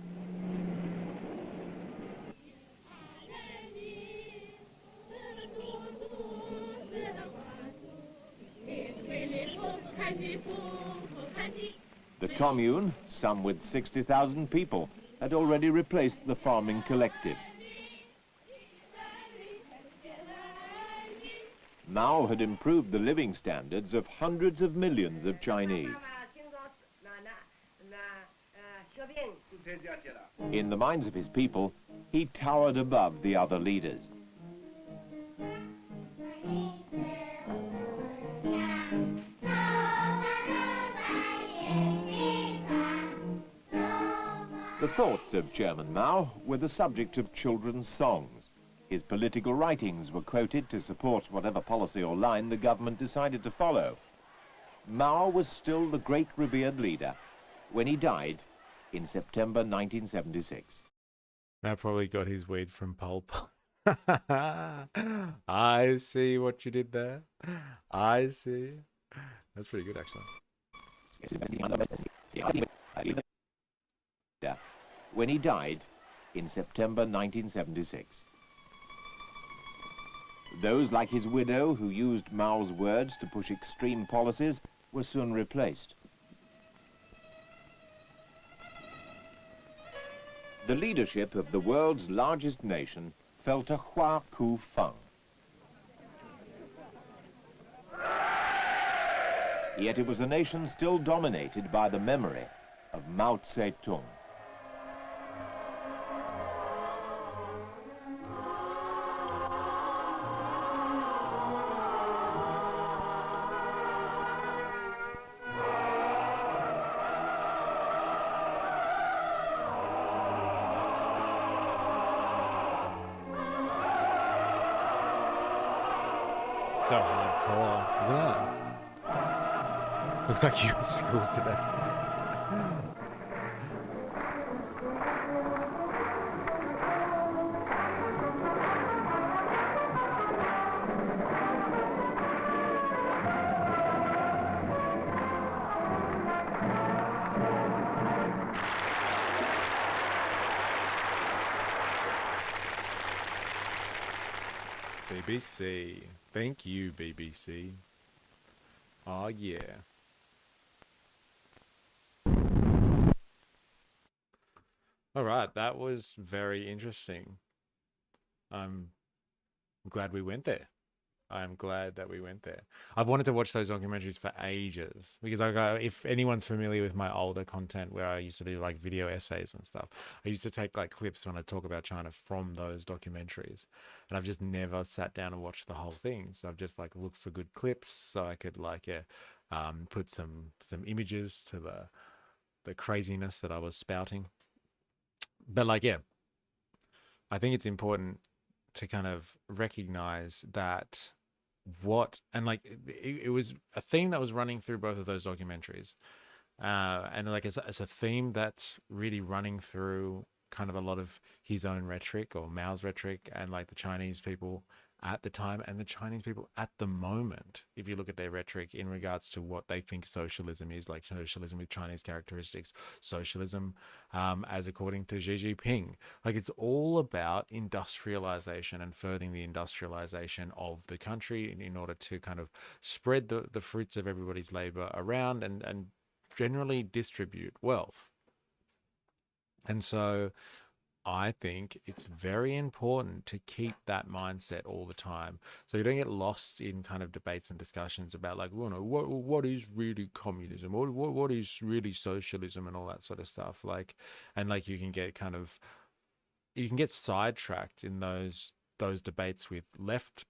The commune, some with 60,000 people, had already replaced the farming collective. Mao had improved the living standards of hundreds of millions of Chinese. In the minds of his people, he towered above the other leaders. The thoughts of Chairman Mao were the subject of children's songs. His political writings were quoted to support whatever policy or line the government decided to follow. Mao was still the great revered leader when he died in September 1976. That probably got his weed from pulp. I see what you did there. I see. That's pretty good, actually. When he died in September 1976. Those like his widow who used Mao's words to push extreme policies were soon replaced. The leadership of the world's largest nation fell to Hua Ku-feng. Yet it was a nation still dominated by the memory of Mao Zedong. So hardcore, isn't it? Looks like you were at school today. BBC. Thank you, BBC. Oh, yeah. All right, that was very interesting. I'm glad we went there. I'm glad that we went there. I've wanted to watch those documentaries for ages because if anyone's familiar with my older content where I used to do like video essays and stuff, I used to take like clips when I talk about China from those documentaries, and I've just never sat down and watched the whole thing. So I've just like looked for good clips so I could like put some images to the craziness that I was spouting. But like I think it's important to kind of recognize that it was a theme that was running through both of those documentaries, and like it's a theme that's really running through kind of a lot of his own rhetoric or Mao's rhetoric, and like the Chinese people at the time and the Chinese people at the moment, if you look at their rhetoric in regards to what they think socialism is, like socialism with Chinese characteristics, socialism as according to Xi Jinping. Like it's all about industrialization and furthering the industrialization of the country in order to kind of spread the fruits of everybody's labor around and generally distribute wealth. And so I think it's very important to keep that mindset all the time, so you don't get lost in kind of debates and discussions about like, well, no, what is really communism, or what is really socialism, and all that sort of stuff. Like, and like you can get sidetracked in those debates with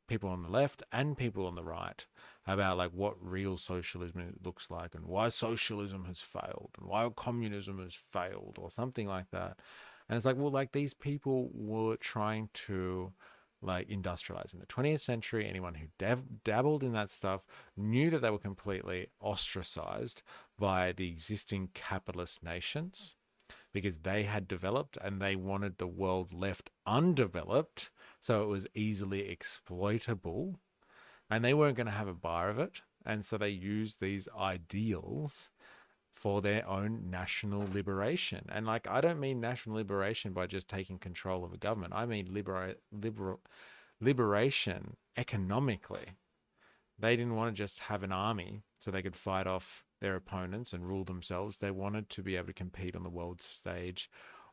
people on the left and people on the right about like what real socialism looks like and why socialism has failed and why communism has failed or something like that. And it's like, well, like these people were trying to like industrialize in the 20th century. Anyone who dabbled in that stuff knew that they were completely ostracized by the existing capitalist nations because they had developed and they wanted the world left undeveloped so it was easily exploitable, and they weren't going to have a bar of it. And so they used these ideals for their own national liberation. And like, I don't mean national liberation by just taking control of a government. I mean liberation economically. They didn't want to just have an army so they could fight off their opponents and rule themselves. They wanted to be able to compete on the world stage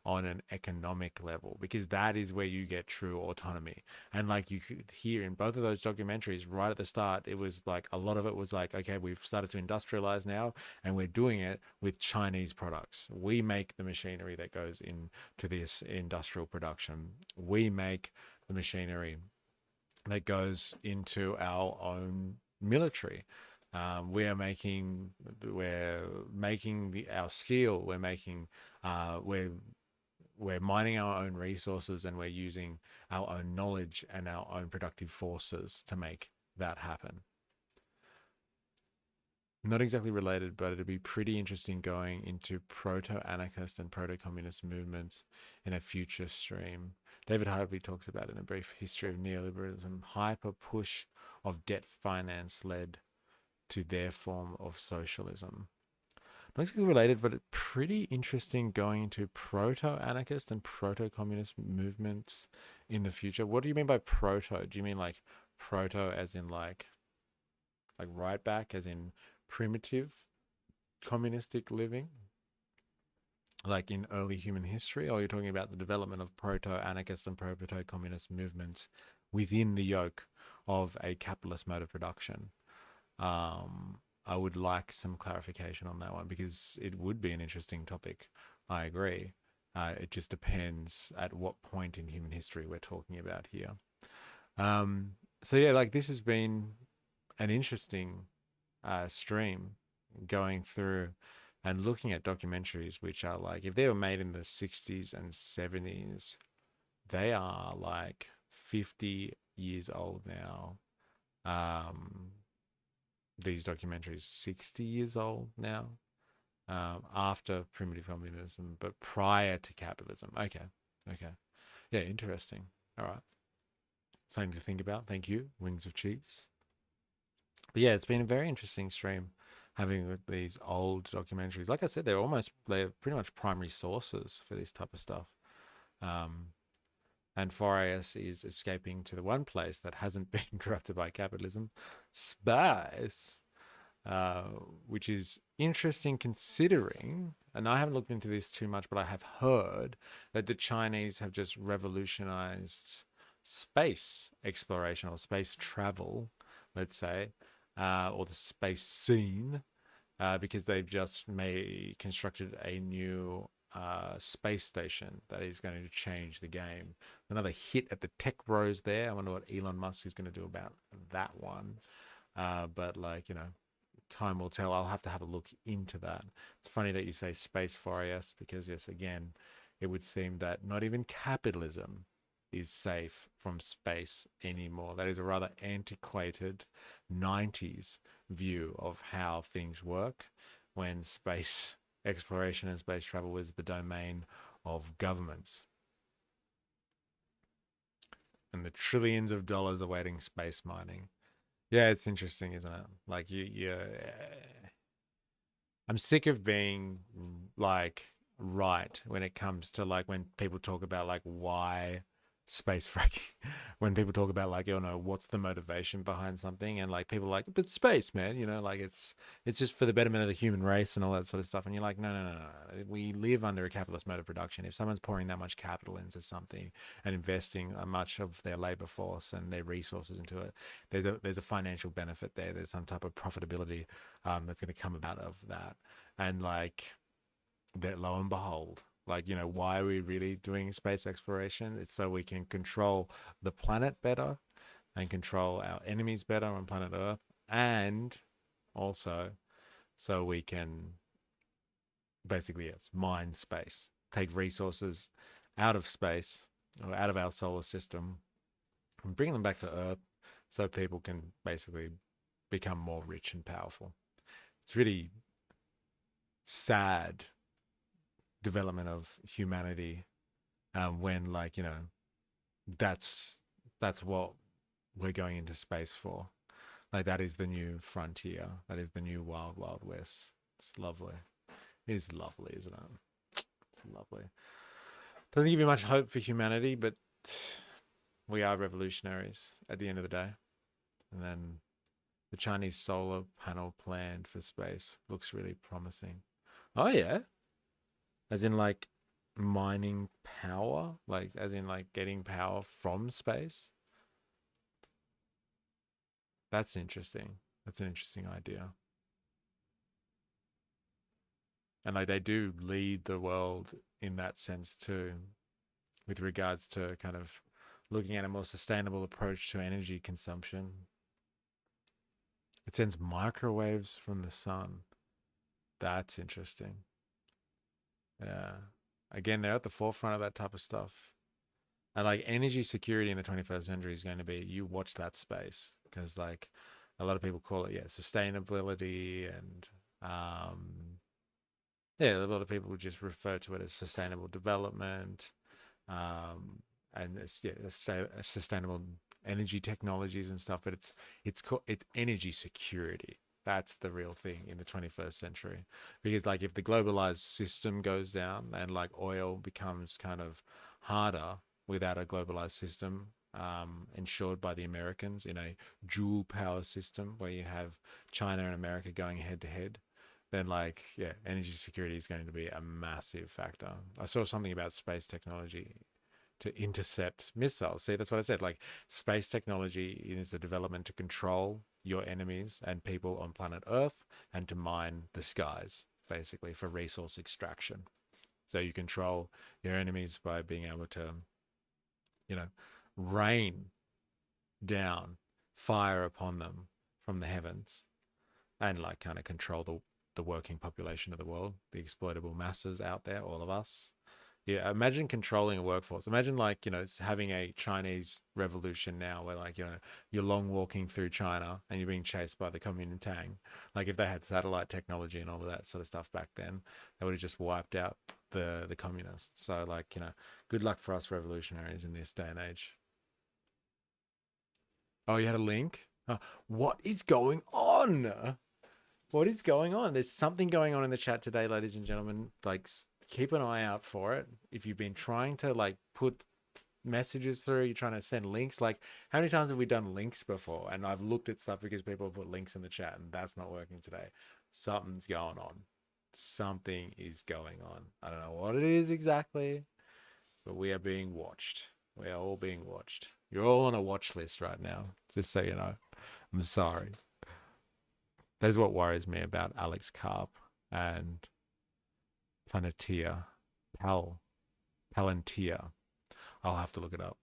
on an economic level, because that is where you get true autonomy. And like you could hear in both of those documentaries right at the start, it was like a lot of it was like, okay, we've started to industrialize now and we're doing it with Chinese products. We make the machinery that goes into this industrial production. We make the machinery that goes into our own military. We're making our steel. We're mining our own resources, and we're using our own knowledge and our own productive forces to make that happen. Not exactly related, but it'd be pretty interesting going into proto-anarchist and proto-communist movements in a future stream. David Harvey talks about in A Brief History of Neoliberalism, hyper push of debt finance led to their form of socialism. Not exactly related, but it's pretty interesting going into proto-anarchist and proto-communist movements in the future. What do you mean by proto? Do you mean like proto as in like right back, as in primitive communistic living, like in early human history? Or you're talking about the development of proto-anarchist and proto-communist movements within the yoke of a capitalist mode of production? I would like some clarification on that one, because it would be an interesting topic. I agree. It just depends at what point in human history we're talking about here. So yeah, like this has been an interesting stream going through and looking at documentaries which are like, if they were made in the 60s and 70s, they are like 50 years old now. These documentaries 60 years old now, after primitive communism, but prior to capitalism. Okay. Yeah, interesting. All right. Something to think about. Thank you, Wings of Cheese. But yeah, it's been a very interesting stream having these old documentaries. Like I said, they're pretty much primary sources for this type of stuff. And 4AS is escaping to the one place that hasn't been corrupted by capitalism, space, which is interesting considering, and I haven't looked into this too much, but I have heard that the Chinese have just revolutionized space exploration or space travel, let's say, or the space scene, because they've just constructed a new space station that is going to change the game. Another hit at the tech bros there. I wonder what Elon Musk is going to do about that one. But like, time will tell. I'll have to have a look into that. It's funny that you say space 4AS because, yes, again, it would seem that not even capitalism is safe from space anymore. That is a rather antiquated 90s view of how things work when space exploration and space travel was the domain of governments. And the trillions of dollars awaiting space mining. Yeah, it's interesting, isn't it? Like I'm sick of being like right when it comes to like when people talk about like why space fracking, when people talk about like, what's the motivation behind something, and like people are like, but space, man, like it's just for the betterment of the human race and all that sort of stuff. And you're like, no. We live under a capitalist mode of production. If someone's pouring that much capital into something and investing much of their labor force and their resources into it, there's a financial benefit there. There's some type of profitability that's going to come out of that. And like that, lo and behold, like, why are we really doing space exploration? It's so we can control the planet better and control our enemies better on planet Earth. And also so we can basically, yes, mine space, take resources out of space or out of our solar system and bring them back to Earth so people can basically become more rich and powerful. It's really sad development of humanity when like that's what we're going into space for. Like that is the new frontier, that is the new wild west. It's lovely. It is lovely, isn't it? It's lovely. Doesn't give you much hope for humanity, but we are revolutionaries at the end of the day. And then the Chinese solar panel plan for space looks really promising. Oh yeah, as in like mining power, like as in like getting power from space. That's interesting. That's an interesting idea. And like they do lead the world in that sense too, with regards to kind of looking at a more sustainable approach to energy consumption. It sends microwaves from the sun. That's interesting. Yeah. Again, they're at the forefront of that type of stuff. And like energy security in the 21st century is going to be, you watch that space, because like a lot of people call it, sustainability, and a lot of people just refer to it as sustainable development, and it's sustainable energy technologies and stuff. But it's energy security. That's the real thing in the 21st century. Because like if the globalized system goes down and like oil becomes kind of harder without a globalized system ensured by the Americans in a dual power system where you have China and America going head to head, then like, energy security is going to be a massive factor. I saw something about space technology to intercept missiles. See, that's what I said. Like space technology is a development to control your enemies and people on planet Earth and to mine the skies, basically, for resource extraction. So you control your enemies by being able to, rain down fire upon them from the heavens and like kind of control the working population of the world, the exploitable masses out there, all of us. Yeah, imagine controlling a workforce. Imagine like, having a Chinese revolution now where like, you're long walking through China and you're being chased by the Kuomintang. Like if they had satellite technology and all of that sort of stuff back then, they would have just wiped out the communists. So like, good luck for us revolutionaries in this day and age. Oh, you had a link? Oh, what is going on? What is going on? There's something going on in the chat today, ladies and gentlemen. Like, keep an eye out for it. If you've been trying to like put messages through, you're trying to send links. Like, how many times have we done links before? And I've looked at stuff because people put links in the chat, and that's not working today. Something's going on. Something is going on. I don't know what it is exactly, but we are being watched. We are all being watched. You're all on a watch list right now, just so you know. I'm sorry. That is what worries me about Alex Karp and Planetia. Palantir. I'll have to look it up.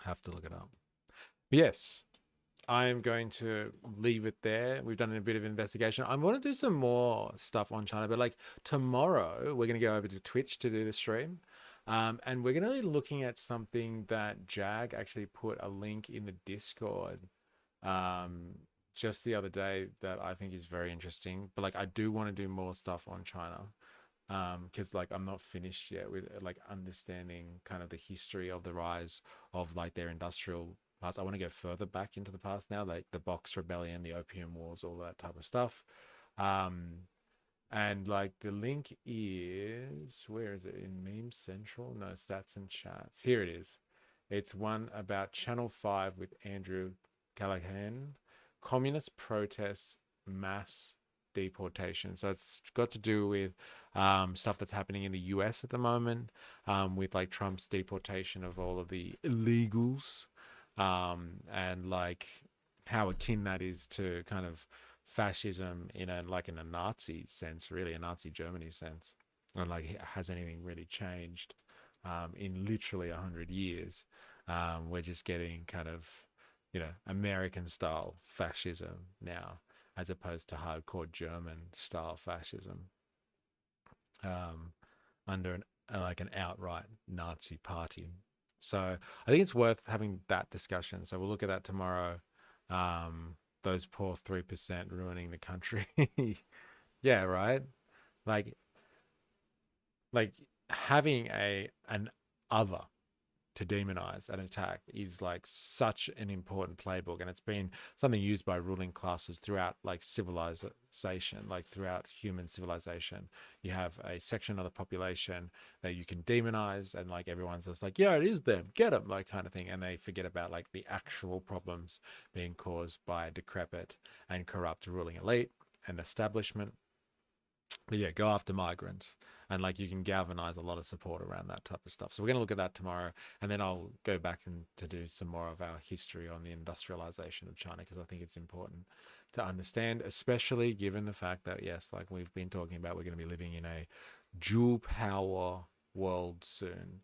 But yes, I'm going to leave it there. We've done a bit of investigation. I want to do some more stuff on China, but like tomorrow, we're going to go over to Twitch to do the stream. And we're going to be looking at something that Jag actually put a link in the Discord just the other day that I think is very interesting. But like, I do want to do more stuff on China because like I'm not finished yet with like understanding kind of the history of the rise of like their industrial past. I want to go further back into the past now, like the Box Rebellion, the Opium Wars, all that type of stuff. And like the link is, where is it? In Meme Central? No, Stats and Chats. Here it is. It's one about Channel 5 with Andrew Callahan. Communist protests, mass deportation. So it's got to do with stuff that's happening in the US at the moment, with like Trump's deportation of all of the illegals, and like how akin that is to kind of fascism in a Nazi sense, really a Nazi Germany sense. And like, has anything really changed in literally 100 years? We're just getting kind of, you know, American style fascism now, as opposed to hardcore German style fascism under an outright Nazi party. So I think it's worth having that discussion. So we'll look at that tomorrow. Those poor 3% ruining the country. Yeah, right. Like having an other to demonize and attack is like such an important playbook, and it's been something used by ruling classes throughout like civilization, like throughout human civilization. You have a section of the population that you can demonize, and like everyone's just like, yeah, it is them, get them, like kind of thing, and they forget about like the actual problems being caused by a decrepit and corrupt ruling elite and establishment. But yeah, go after migrants, and like you can galvanize a lot of support around that type of stuff. So we're going to look at that tomorrow, and then I'll go back and to do some more of our history on the industrialization of China, because I think it's important to understand, especially given the fact that, yes, like we've been talking about, we're going to be living in a dual power world soon.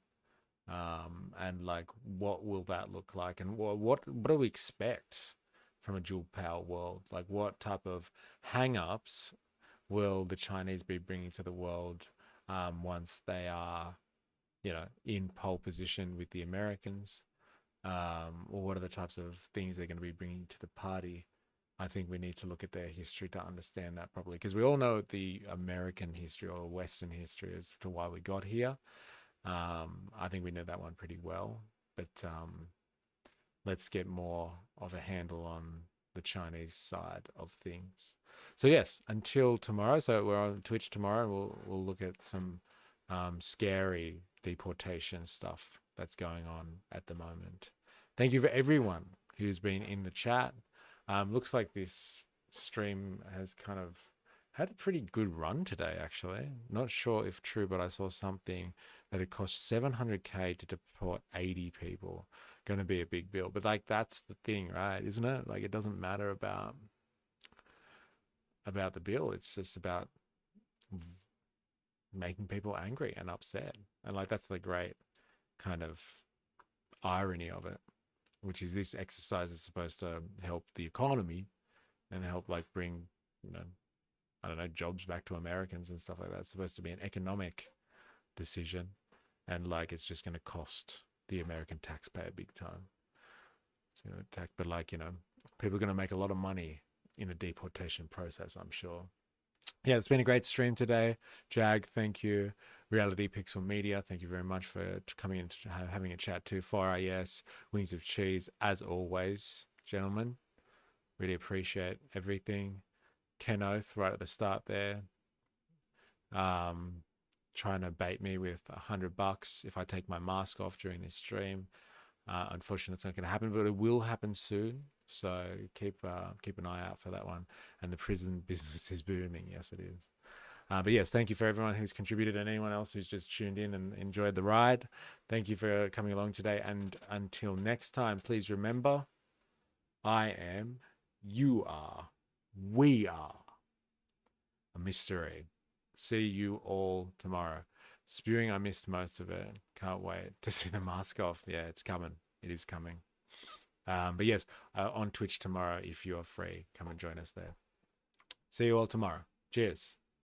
And like, what will that look like, and what do we expect from a dual power world? Like, what type of hang-ups will the Chinese be bringing to the world once they are, you know, in pole position with the Americans? Or what are the types of things they're going to be bringing to the party? I think we need to look at their history to understand that properly, because we all know the American history or Western history as to why we got here. I think we know that one pretty well, but let's get more of a handle on the Chinese side of things. So yes, until tomorrow. So we're on Twitch tomorrow. We'll look at some scary deportation stuff that's going on at the moment. Thank you for everyone who's been in the chat. Looks like this stream has kind of had a pretty good run today, actually. Not sure if true, but I saw something that it cost 700K to deport 80 people. Going to be a big bill. But like, that's the thing, right? Isn't it? Like, it doesn't matter about the bill. It's just about making people angry and upset. And like, that's the great kind of irony of it, which is this exercise is supposed to help the economy and help like bring, you know, I don't know, jobs back to Americans and stuff like that. It's supposed to be an economic decision, and like, it's just going to cost the American taxpayer big time. So, but like, you know, people are going to make a lot of money in the deportation process, I'm sure. Yeah, it's been a great stream today. Jag, thank you. Reality Pixel Media, thank you very much for coming in, having a chat too. 4IS, Wings of Cheese, as always, gentlemen. Really appreciate everything. Ken Oath right at the start there. trying to bait me with $100 if I take my mask off during this stream. Unfortunately, it's not going to happen, but it will happen soon. So keep an eye out for that one. And the prison business is booming. Yes, it is. But yes, thank you for everyone who's contributed and anyone else who's just tuned in and enjoyed the ride. Thank you for coming along today. And until next time, please remember, I am, you are, we are a mystery. See you all tomorrow. Spewing, I missed most of it. Can't wait to see the mask off. Yeah, it's coming. It is coming. But yes, on Twitch tomorrow, if you are free, come and join us there. See you all tomorrow. Cheers.